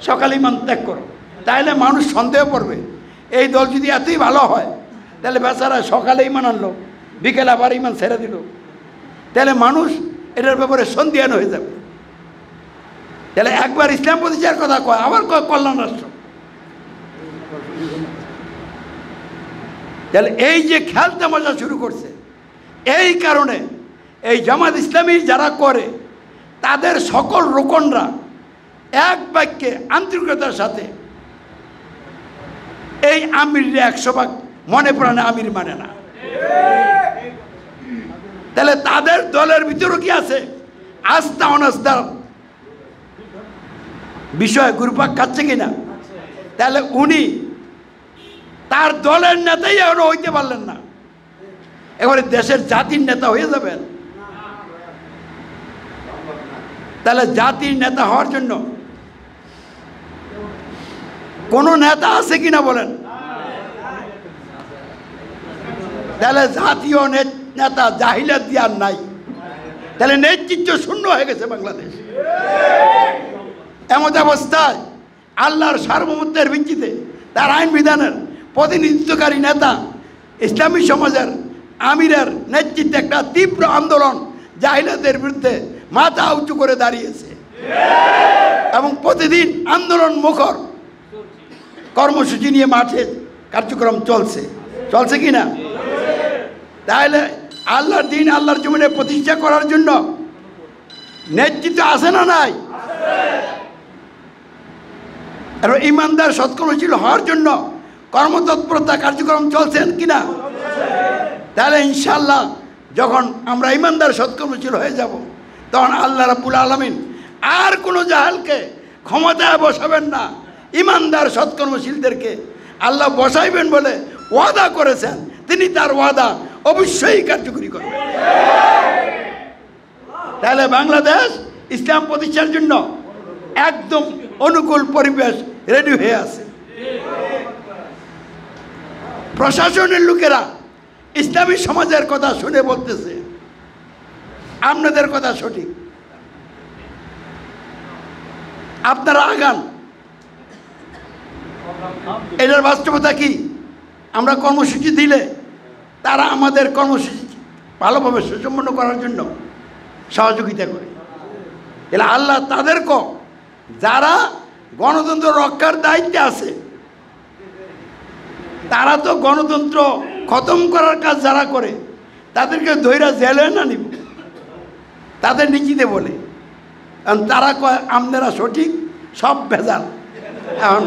Speaker 1: সকালে ইমান ত্যাগ করো। তাহলে মানুষ সন্দেহ করবে এই দল যদি এতই ভালো হয়, তাহলে বেচারা সকালে ইমান আনলো, বিকেলে আবার ইমান ছেড়ে দিল, তাহলে মানুষ এটার ব্যাপারে সন্দিহান হয়ে যাবে। তাহলে একবার ইসলাম প্রতিষ্ঠার কথা কয়, আবার কয় কল্যাণ রাষ্ট্র। তাহলে এই যে খেল তামাশা শুরু করছে, এই কারণে এই জামাত ইসলামী যারা করে তাদের সকল রোকনরা এক বাক্যে আন্তরিকতার সাথে এই আমির 100% মনে প্রাণে আমির মানে না। তাহলে তাদের দলের ভিতরে কি আছে? আস্থা অনাস্থার বিষয় ঘুরপাক খাচ্ছে কিনা? তাহলে উনি তার দলের নেতাই এখনো হইতে পারলেন না, এবারে দেশের জাতির নেতা হয়ে যাবেন। তাহলে জাতির নেতা হওয়ার জন্য কোন নেতা আছে কিনা বলেন? তাহলে জাতীয় নেতা জাহিলাত দিয়ার নাই, তাহলে নেতৃত্ব শূন্য হয়ে গেছে বাংলাদেশ। এমন অবস্থায় আল্লাহর সার্বভৌমত্বের ভিত্তিতে তার আইন বিধানের প্রতিনিধিত্বকারী নেতা ইসলামী সমাজের আমিরের নেতৃত্বে একটা তীব্র আন্দোলন জাহিলাতের বিরুদ্ধে মাথা উঁচু করে দাঁড়িয়েছে এবং প্রতিদিন আন্দোলন মুখর কর্মসূচি নিয়ে মাঠে কার্যক্রম চলছে, চলছে কি না? তাহলে আল্লাহর দিন, আল্লাহর জমিনে প্রতিষ্ঠা করার জন্য নেতৃত্ব আছে না নাই? আর ইমানদার সৎকর্মশীল হওয়ার জন্য কর্মতৎপরতা কার্যক্রম চলছেন কিনা? তাহলে ইনশাআল্লাহ যখন আমরা ইমানদার সৎকর্মশীল হয়ে যাব, তখন আল্লাহ রাব্বুল আলামিন আর কোনো জাহালকে ক্ষমতায় বসাবেন না। ইমানদার সৎকর্মশীলদেরকে আল্লাহ বসাইবেন বলে ওয়াদা করেছেন, তিনি তার ওয়াদা অবশ্যই কার্যকরী করবেন। তাহলে বাংলাদেশ ইসলাম প্রতিষ্ঠার জন্য একদম অনুকূল পরিবেশ রেডি হয়ে আছে। প্রশাসনের লোকেরা ইসলামী সমাজের কথা শুনে বলতেছে আপনাদের কথা সঠিক, আপনারা আগান। এটার বাস্তবতা কি? আমরা কর্মসূচি দিলে তারা আমাদের কর্মসূচি ভালোভাবে সুসম্পন্ন করার জন্য সহযোগিতা করে। তাহলে আল্লাহ তাদেরকে, যারা গণতন্ত্র রক্ষার দায়িত্বে আছে, তারা তো গণতন্ত্র খতম করার কাজ যারা করে তাদেরকে ধৈর্য জেলে না নিব, তাদের নিজেদের বলে, কারণ তারা কয় আপনারা সঠিক, সব ভেজাল, এখন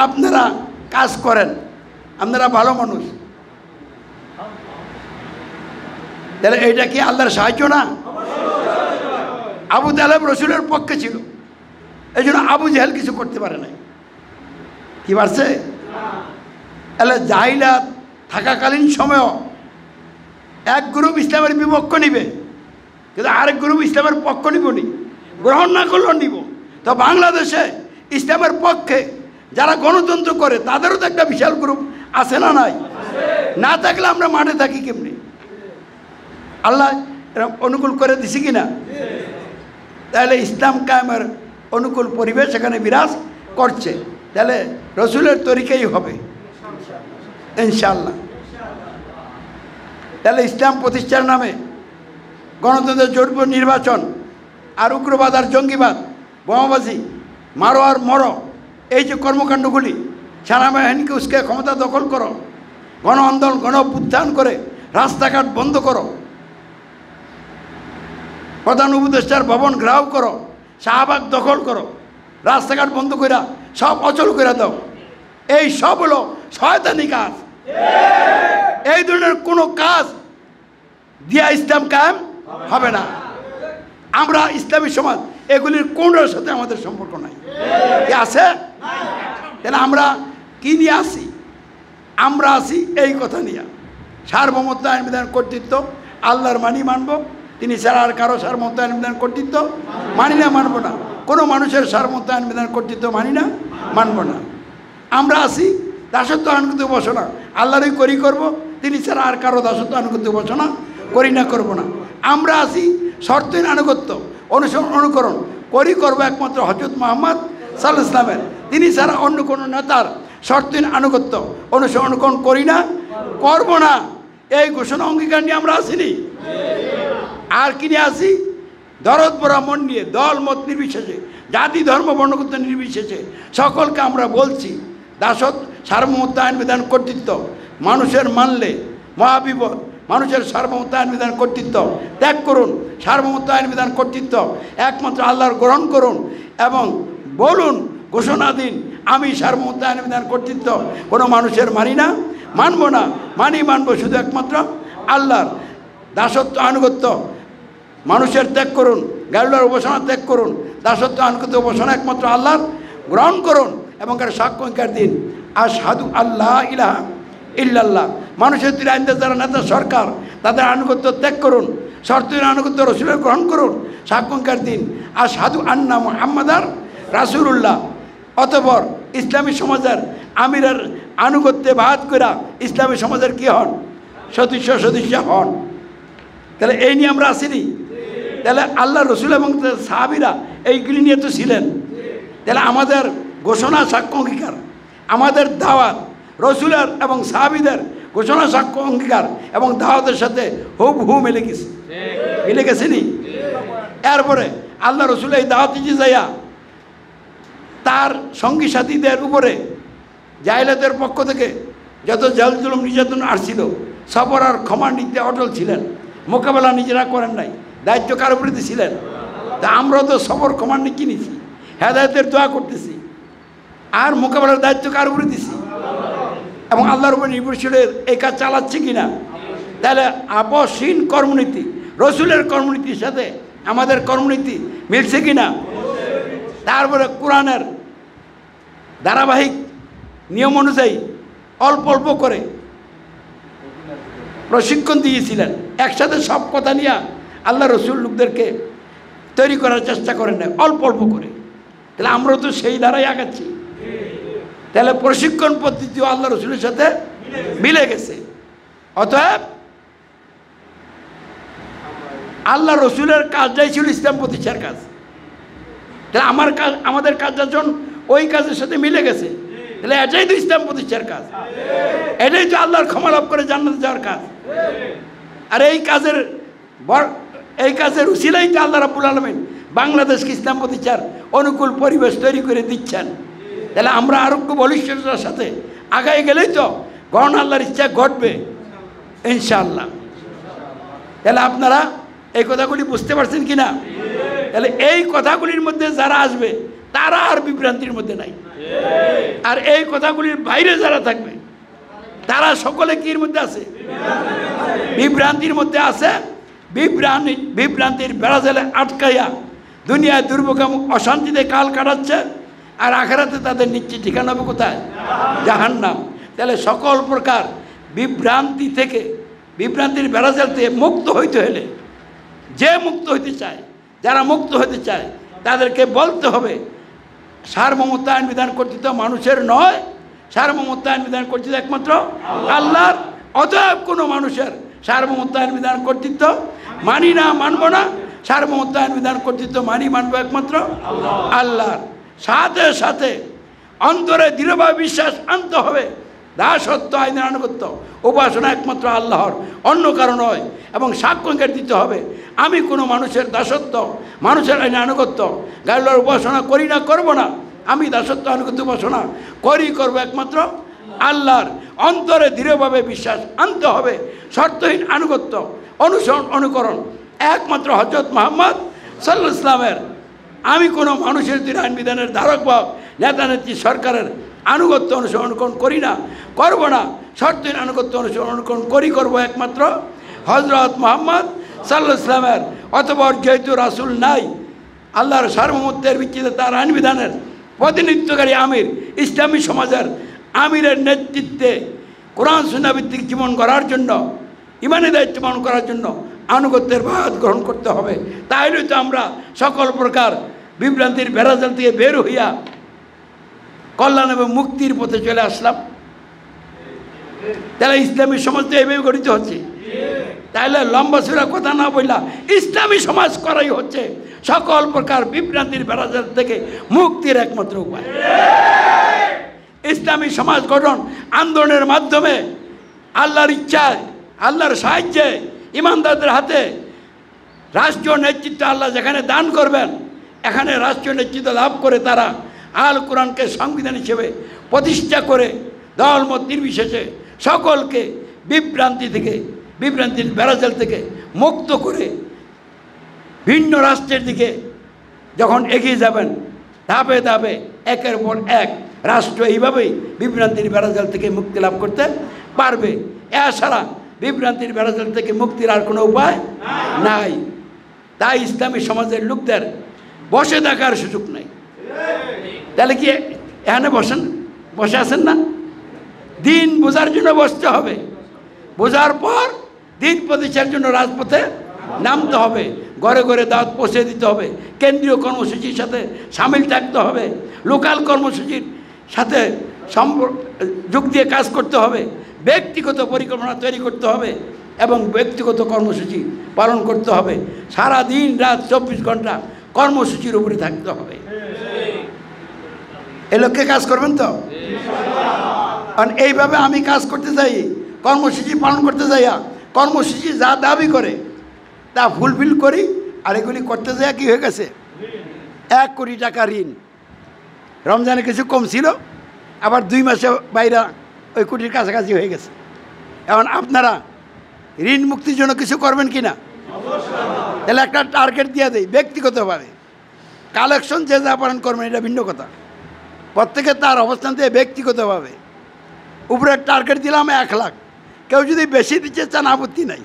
Speaker 1: আপনারা কাজ করেন, আপনারা ভালো মানুষ। তাহলে এইটা কি আল্লাহর সাহায্য না? আবু তালেব রসুলের পক্ষে ছিল, এই জন্য আবু জেহেল কিছু করতে পারে নাই। কি পারছে? তাহলে জাহিলাত থাকাকালীন সময়ও এক গ্রুপ ইসলামের বিপক্ষ নিবে, কিন্তু আরেক গ্রুপ ইসলামের পক্ষ নিব নি, গ্রহণ না করলেও নিব। তো বাংলাদেশে ইসলামের পক্ষে যারা গণতন্ত্র করে তাদেরও তো একটা বিশাল গ্রুপ আছে না নাই? না থাকলে আমরা মাঠে থাকি কেমনি? আল্লাহ অনুকূল করে দিছি কিনা? তাহলে ইসলাম কায়েমের অনুকূল পরিবেশ এখানে বিরাজ করছে। তাহলে রসুলের তরিকাই হবে ইনশাআল্লাহ। তাহলে ইসলাম প্রতিষ্ঠার নামে গণতন্ত্রের জোটব নির্বাচন আর উগ্রবাদ আর জঙ্গিবাদ, বোমাবাজি, মারো আর মরো, এই যে কর্মকাণ্ডগুলি, সেনাবাহিনীকে উস্কে ক্ষমতা দখল করো, গণ আন্দোলন গণ অভ্যুত্থান করে রাস্তাঘাট বন্ধ করো, প্রধান উপদেষ্টার ভবন ঘেরাও করো, শাহবাগ দখল করো, রাস্তাঘাট বন্ধ করে সব অচল করে দাও, এই সব হলো শয়তানি কাজ। এই ধরনের কোনো কাজ দিয়া ইসলাম কায়েম হবে না। আমরা ইসলামী সমাজ এগুলির কোনোটার সাথে আমাদের সম্পর্ক নাই। কি আছে? তাহলে আমরা কি নিয়ে আসি? আমরা আসি এই কথা নিয়ে, সার্বভৌমত্ব আইন বিধান কর্তৃত্ব আল্লাহর মানি মানব, তিনি ছাড়া আর কারো সার্বভৌমত্ব আইন বিধান কর্তৃত্ব মানি না, মানব না। কোনো মানুষের সার্বভৌমত্ব আইন বিধান কর্তৃত্ব মানি না, মানব না। আমরা আসি দাসত্ব আনুগত্য উপাসনা আল্লাহরই করি করব, তিনি ছাড়া আর কারো দাসত্ব আনুগত্য উপাসনা করি না, করব না। আমরা আসি শর্তহীন আনুগত্য অনুসরণ অনুকরণ করি করব একমাত্র হযরত মুহাম্মদ সাল্লাল্লাহু আলাইহি ওয়াসাল্লামের, তিনি ছাড়া অন্য কোনো নেতার শর্তহীন আনুগত্য অনুসরণ অনুকরণ করি না, করব না। এই ঘোষণা অঙ্গীকার নিয়ে আমরা আসিনি। আর কি নিয়ে আসি? দরদ ভরা মন নিয়ে, দল মত নির্বিশেষে, জাতি ধর্ম বর্ণগোত্র নির্বিশেষে সকলকে আমরা বলছি, দাসত্ব সার্বভৌমত্ব আইন বিধান কর্তৃত্ব মানুষের মানলে মহাবিপদ। মানুষের সার্বভৌমত্ব আইন বিধান কর্তৃত্ব ত্যাগ করুন, সার্বভৌমত্ব আইন বিধান কর্তৃত্ব একমাত্র আল্লাহর গ্রহণ করুন এবং বলুন, ঘোষণা দিন, আমি সার্বভৌমত্ব আইন বিধান কর্তৃত্ব কোনো মানুষের মানি না, মানব না, মানব শুধু একমাত্র আল্লাহর। দাসত্ব আনুগত্য মানুষের ত্যাগ করুন, গায়ুল্লাহর উপাসনা ত্যাগ করুন, দাসত্ব আনুগত্য উপাসনা একমাত্র আল্লাহর গ্রহণ করুন এবং এর সাক্ষ্যকার দিন আশহাদু আল্লাহ ইলাহা ইল্লাল্লাহ। মানুষের তীর আইনদের যারা নেতা সরকার, তাদের আনুগত্য ত্যাগ করুন, শর্তের আনুগত্য রসুলের গ্রহণ করুন, সাক্ষ্যকার দিন আশহাদু আন্না মুহাম্মাদার রাসূলুল্লাহ। অতঃপর ইসলামী সমাজের আমিরের আনুগত্যে বাদ করা ইসলামী সমাজের কী হন? সদস্য হন। তাহলে এই নিয়ে আমরা আসিনি। তাহলে আল্লাহ রসুল এবং সাহাবীরা এইগুলি নিয়ে তো ছিলেন। তাহলে আমাদের ঘোষণা সাক্ষ্য অঙ্গীকার, আমাদের দাওয়াত রসুলের এবং সাহাবীদের ঘোষণা সাক্ষ্য অঙ্গীকার এবং দাওয়াতের সাথে হুবহু মিলে গেছে, মিলে গেছে নি? এরপরে আল্লাহ রসুল এই দাওয়াত যে যাইয়া তার সঙ্গী সাথীদের উপরে জাহিলাতের পক্ষ থেকে যত জাল জুলুম নির্যাতন আসছিল, সবর আর ক্ষমা নিতে অটল ছিলেন, মোকাবেলা নিজেরা করেন নাই, দায়িত্ব কার উপরে দিয়েছিলেন? তা আমরাও তো সবর ক্ষমা নিয়ে নিছি, হেদায়েতের দোয়া করতেছি, আর মোকাবেলার দায়িত্ব কার উপরে দিছি? এবং আল্লাহর উপরে নির্ভরশীল এই কাজ চালাচ্ছে কিনা? তাহলে আপসহীন কর্মনীতি রসুলের কর্মনীতির সাথে আমাদের কর্মনীতি মিলছে কিনা? তারপরে কোরআনের ধারাবাহিক নিয়ম অনুযায়ী অল্প অল্প করে প্রশিক্ষণ দিয়েছিলেন, একসাথে সব কথা নিয়ে আল্লাহ রসুল লোকদেরকে তৈরি করার চেষ্টা করেন না, অল্প অল্প করে। তাহলে আমরা তো সেই ধারায় আগাচ্ছি। তাহলে প্রশিক্ষণ পদ্ধতিও আল্লাহ রসুলের সাথে মিলে গেছে। অতএব আল্লাহ রসুলের কাজটাই ছিল ইসলাম প্রতিষ্ঠার কাজ। তাহলে আমাদের কাজ যখন ওই কাজের সাথে মিলে গেছে, তাহলে এটাই তো ইসলাম প্রতিষ্ঠার কাজ, এটাই তো আল্লাহর ক্ষমা লাভ করে জান্নাতে যাওয়ার কাজ। আর এই কাজের উসিলাই তো আল্লাহ রাব্বুল আলামিন বাংলাদেশকে ইসলাম প্রতিষ্ঠার অনুকূল পরিবেশ তৈরি করে দিচ্ছেন। তাহলে আমরা আরোগ্য বলিষ্ঠতার সাথে আগায় গেলেই তো গণ আল্লাহর ইচ্ছা ঘটবে ইনশাআল্লাহ। তাহলে আপনারা এই কথাগুলি বুঝতে পারছেন কি না? তাহলে এই কথাগুলির মধ্যে যারা আসবে তারা আর বিভ্রান্তির মধ্যে নাই, আর এই কথাগুলির বাইরে যারা থাকবে তারা সকলে কির মধ্যে আছে? বিভ্রান্তির মধ্যে আছে। বিভ্রান্তির বেড়াজালে আটকাইয়া দুনিয়ায় দুর্ভোগ অশান্তিতে কাল কাটাচ্ছে, আর আখেরাতে তাদের নিশ্চিত ঠিকানা হবে কোথায়? জাহান্নাম। তাহলে সকল প্রকার বিভ্রান্তি থেকে, বিভ্রান্তির বেড়াজাল থেকে মুক্ত হইতে হলে, যে মুক্ত হইতে চায়, যারা মুক্ত হইতে চায় তাদেরকে বলতে হবে সার্বভৌমত্ব আইন বিধান কর্তৃত্ব মানুষের নয়, সার্বভৌমত্ব আইন বিধান কর্তৃত্ব একমাত্র আল্লাহর। অতএব কোনো মানুষের সার্বভৌমত্ব আইন বিধান কর্তৃত্ব মানি না, মানব না, সার্বভৌমত্ব আইন বিধান কর্তৃত্ব মানবো একমাত্র আল্লাহর। সাথে সাথে অন্তরে দৃঢ়ভাবে বিশ্বাস আনতে হবে দাসত্ব আইনের আনুগত্য উপাসনা একমাত্র আল্লাহর, অন্য কারণ নয়। এবং সাক্ষ্য দিতে হবে আমি কোনো মানুষের দাসত্ব মানুষের আইনে আনুগত্য গায়লার উপাসনা করি না, করব না। আমি দাসত্ব আনুগত্য উপাসনা করব একমাত্র আল্লাহর। অন্তরে দৃঢ়ভাবে বিশ্বাস আনতে হবে শর্তহীন আনুগত্য অনুসরণ অনুকরণ একমাত্র হযরত মুহাম্মদ সাল্লাল্লাহু আলাইহি ওয়াসাল্লামের। আমি কোনো মানুষের আইন বিধানের ধারক বাহক নেতা নেত্রী সরকারের আনুগত্য অনুসরণ অনুকরণ করি না, করব না। শর্তহীন আনুগত্য অনুসরণ অনুকরণ করব একমাত্র হযরত মুহাম্মদ সাল্লাল্লাহু আলাইহি ওয়াসাল্লামের। অতঃপর যেহেতু রাসূল নাই, আল্লাহর সার্বভৌমত্বের ভিত্তিতে তার আইন বিধানের প্রতিনিধিত্বকারী আমির, ইসলামী সমাজের আমিরের নেতৃত্বে কোরআন সুন্নাহ ভিত্তিক জীবন গড়ার জন্য, ইমানি দায়িত্ব পালন করার জন্য আনুগত্যের বাদ গ্রহণ করতে হবে। তাইলে তো আমরা সকল প্রকার বিভ্রান্তির বেড়াজাল থেকে বের হইয়া কল্যাণ এবং মুক্তির পথে চলে আসলাম। তাহলে ইসলামী সমাজ তো এভাবে গঠিত হচ্ছে। তাহলে লম্বা চূড়া কথা না বললা ইসলামী সমাজ করাই হচ্ছে সকল প্রকার বিভ্রান্তির বেড়াজাল থেকে মুক্তির একমাত্র উপায়। ইসলামী সমাজ গঠন আন্দোলনের মাধ্যমে আল্লাহর ইচ্ছায়, আল্লাহর সাহায্যে, ইমানদারদের হাতে রাষ্ট্রীয় নেতৃত্ব আল্লাহ যেখানে দান করবেন, এখানে রাষ্ট্রীয় নেতৃত্ব লাভ করে তারা আল কোরআনকে সংবিধান হিসেবে প্রতিষ্ঠা করে দলমত নির্বিশেষে সকলকে বিভ্রান্তির বেড়াজাল থেকে মুক্ত করে ভিন্ন রাষ্ট্রের দিকে যখন এগিয়ে যাবেন, ধাপে ধাপে একের পর এক রাষ্ট্র এইভাবেই বিভ্রান্তির বেড়াজাল থেকে মুক্তি লাভ করতে পারবে। এছাড়া বিভ্রান্তির বেড়াজাল থেকে মুক্তির আর কোনো উপায় নাই। তাই ইসলামী সমাজের লোকদের বসে থাকার সুযোগ নেই। তাহলে কি এখানে বসে আছেন না? দিন বোঝার জন্য বসতে হবে, বোঝার পর দিন প্রতিষ্ঠার জন্য রাজপথে নামতে হবে, ঘরে ঘরে দাওয়াত পৌঁছে দিতে হবে, কেন্দ্রীয় কর্মসূচির সাথে সামিল থাকতে হবে, লোকাল কর্মসূচির সাথে যোগ দিয়ে কাজ করতে হবে, ব্যক্তিগত পরিকল্পনা তৈরি করতে হবে এবং ব্যক্তিগত কর্মসূচি পালন করতে হবে। সারা দিন রাত 24 ঘন্টা কর্মসূচির উপরে থাকতে হবে। এ লক্ষ্যে কাজ করবেন তো? কারণ এইভাবে আমি কাজ করতে যাই, কর্মসূচি পালন করতে যাইয়া কর্মসূচি যা দাবি করে তা ফুলফিল করি, আর এগুলি করতে যাইয়া কী হয়ে গেছে 1 কোটি টাকা ঋণ। রমজানে কিছু কম ছিল, আবার 2 মাসে বাইরে ওই কোটির কাছাকাছি হয়ে গেছে। এখন আপনারা ঋণ মুক্তির জন্য কিছু করবেন কি না? তাহলে একটা টার্গেট দিয়ে দেয় ব্যক্তিগতভাবে। কালেকশন যে যা পারেন করবেন, এটা ভিন্ন কথা। প্রত্যেকে তার অবস্থান থেকে ব্যক্তিগতভাবে উপরে টার্গেট দিলাম 1 লাখ। কেউ যদি বেশি দিতে চান আপত্তি নাই।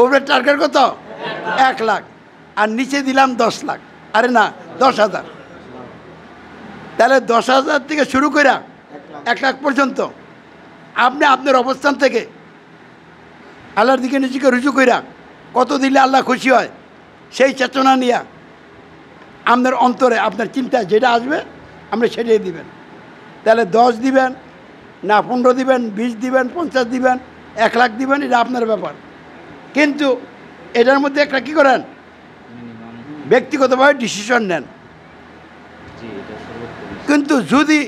Speaker 1: উপরে টার্গেট কত? 1 লাখ। আর নিচে দিলাম 10 লাখ, আরে না 10,000। তাহলে 10,000 থেকে শুরু করে 1 লাখ পর্যন্ত আপনি আপনার অবস্থান থেকে আল্লাহর দিকে নিজেকে রুজু কইরা কত দিলে আল্লাহ খুশি হয় সেই চেতনা নিয়ে আপনার অন্তরে আপনার চিন্তা যেটা আসবে আপনি সেটাই দিবেন। তাহলে 10 দিবেন না 15 দিবেন, 20 দিবেন, 50 দিবেন, 1 লাখ দিবেন, এটা আপনার ব্যাপার। কিন্তু এটার মধ্যে একটা কী করেন, ব্যক্তিগতভাবে ডিসিশন নেন। কিন্তু যদি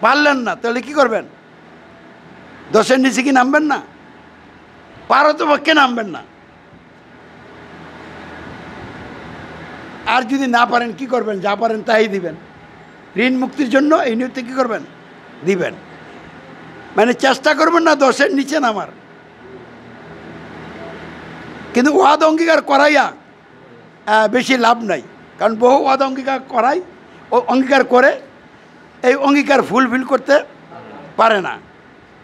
Speaker 1: পারলেন না তাহলে কি করবেন? 10-এর নিচে কি নামবেন না? পারতপক্ষে নামবেন না। আর যদি না পারেন কি করবেন? যা পারেন তাই দিবেন। ঋণ মুক্তির জন্য এই নিয়তে কী করবেন? দিবেন। মানে চেষ্টা করবেন না 10-এর নিচে নামার। কিন্তু ওয়াদ অঙ্গীকার করাইয়া বেশি লাভ নাই। কারণ বহু ওয়াদ অঙ্গীকার করাই অঙ্গীকার করে এই অঙ্গীকার ফুলফিল করতে পারে না।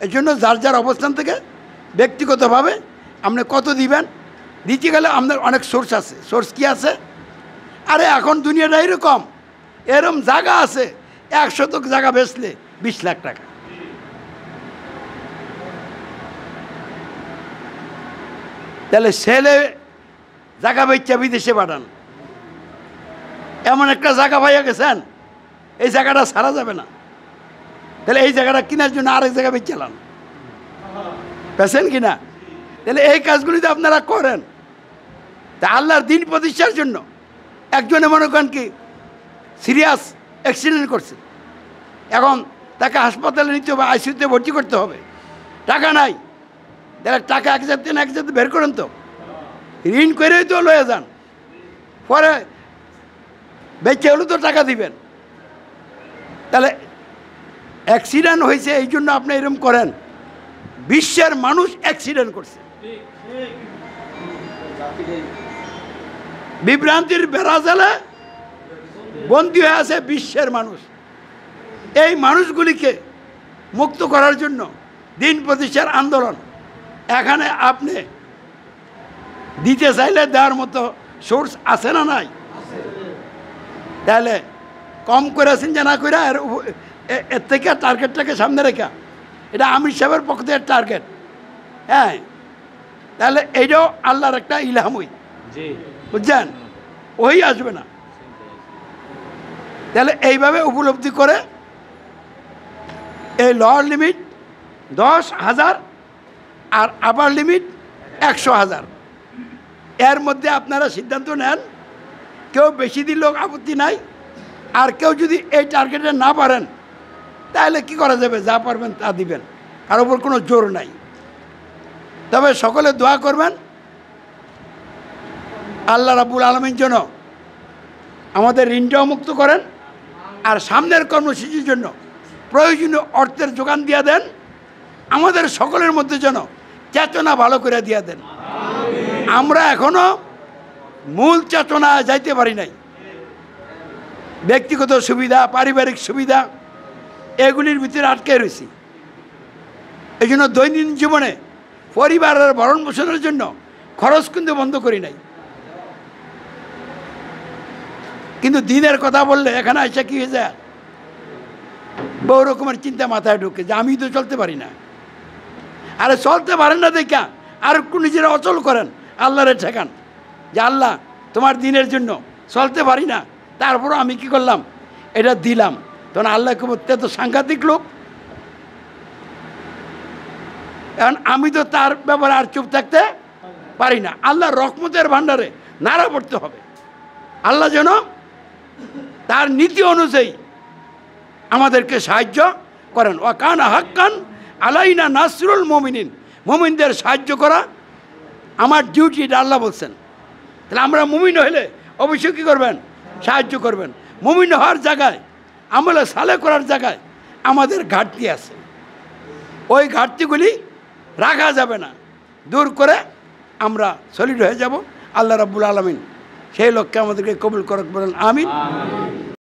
Speaker 1: এই জন্য যার যার অবস্থান থেকে ব্যক্তিগতভাবে আপনি কত দিবেন, দিতে গেলে আপনার অনেক সোর্স আছে। সোর্স কি আছে? আরে এখন দুনিয়াটা এরকম জায়গা আছে, 1 শতক জায়গা বেচলে 20 লাখ টাকা। তাহলে ছেলে জায়গা বেচা বিদেশে পাঠান, এমন একটা জায়গা পাইয়া গেছেন এই জায়গাটা ছাড়া যাবে না। তাহলে এই জায়গাটা কেনার জন্য আরেক জায়গা বেচালাম, পেছেন কিনা? তাহলে এই কাজগুলি তো আপনারা করেন, তা আল্লাহর দিন প্রতিষ্ঠার জন্য একজনে মনে করেন কি সিরিয়াস অ্যাক্সিডেন্ট করছে, এখন তাকে হাসপাতালে নিতে হবে, আইসিইউতে ভর্তি করতে হবে, টাকা নাই, তাহলে টাকা এক জায়গাতে বের করেন, তো ঋণ করেই তো লয়ে যান, পরে বেঁচে হলেও তো টাকা দিবেন। তাহলে অ্যাক্সিডেন্ট হয়েছে এই জন্য আপনি এরকম করেন, বিশ্বের মানুষ অ্যাক্সিডেন্ট করছে, বিভ্রান্তির বেড়াজালে বন্দী হয়ে আছে বিশ্বের মানুষ। এই মানুষগুলিকে মুক্ত করার জন্য দিন প্রতিষ্ঠার আন্দোলন, এখানে আপনি দিতে চাইলে দেওয়ার মতো সোর্স আছে না নাই? তাহলে কম করেছেন যে না করে এর থেকে টার্গেটটাকে সামনে রেখা, এটা আমির সাহেবের পক্ষ থেকে টার্গেট। হ্যাঁ, তাহলে এইটাও আল্লাহর একটা ইলহামই, বুঝছেন? ওই আসবে না। তাহলে এইভাবে উপলব্ধি করে এই লোয়ার লিমিট 10,000 আর আপার লিমিট 100,000, এর মধ্যে আপনারা সিদ্ধান্ত নেন। কেউ বেশি দিলেও আপত্তি নাই, আর কেউ যদি এই টার্গেটে না পারেন তাহলে কি করা যাবে, যা পারবেন তা দিবেন, কার উপর কোনো জোর নাই। তবে সকলে দোয়া করবেন আল্লাহ রাব্বুল আলামিন যেন আমাদের ঋণটাও মুক্ত করেন, আর সামনের কর্মসূচির জন্য প্রয়োজনীয় অর্থের যোগান দিয়ে দেন, আমাদের সকলের মধ্যে যেন চেতনা ভালো করে দিয়ে দেন। আমরা এখনো মূল চেতনা যাইতে পারি নাই, ব্যক্তিগত সুবিধা, পারিবারিক সুবিধা, এগুলির ভিতরে আটকে রয়েছি। এই জন্য দৈনন্দিন জীবনে পরিবারের ভরণ পোষণের জন্য খরচ কিন্তু বন্ধ করি নাই, কিন্তু দিনের কথা বললে এখানে এসে কি হয়ে যায়, বহু রকমের চিন্তা মাথায় ঢুকে যে আমি তো চলতে পারি না। আরে চলতে পারেন না দেখা আর একটু নিজেরা অচল করেন, আল্লাহরে ঠেকান যে আল্লাহ তোমার দিনের জন্য চলতে পারি না, তারপরও আমি কি করলাম, এটা দিলাম। তখন আল্লাহ করতে তো সাংঘাতিক লোক, এখন আমি তো তার ব্যাপারে আর চুপ থাকতে পারি না। আল্লাহর রহমতের ভাণ্ডারে নাড়া পড়তে হবে, আল্লাহ যেন তার নীতি অনুযায়ী আমাদেরকে সাহায্য করেন। ওয়া কানা হাক্কান আলাইনা নাসরুল মুমিনিন, মুমিনদের সাহায্য করা আমার ডিউটি, এটা আল্লাহ বলছেন। তাহলে আমরা মুমিন হইলে অবশ্যই কী করবেন, সাহায্য করবেন। মুমিন হওয়ার জায়গায়, আমলে সালে করার জায়গায় আমাদের ঘাটতি আছে, ওই ঘাটতিগুলি রাখা যাবে না, দূর করে আমরা সলিড হয়ে যাব। আল্লাহ রাব্বুল আলামিন সেই লক্ষ্যে আমাদেরকে কবুল করুক, বলেন আমিন।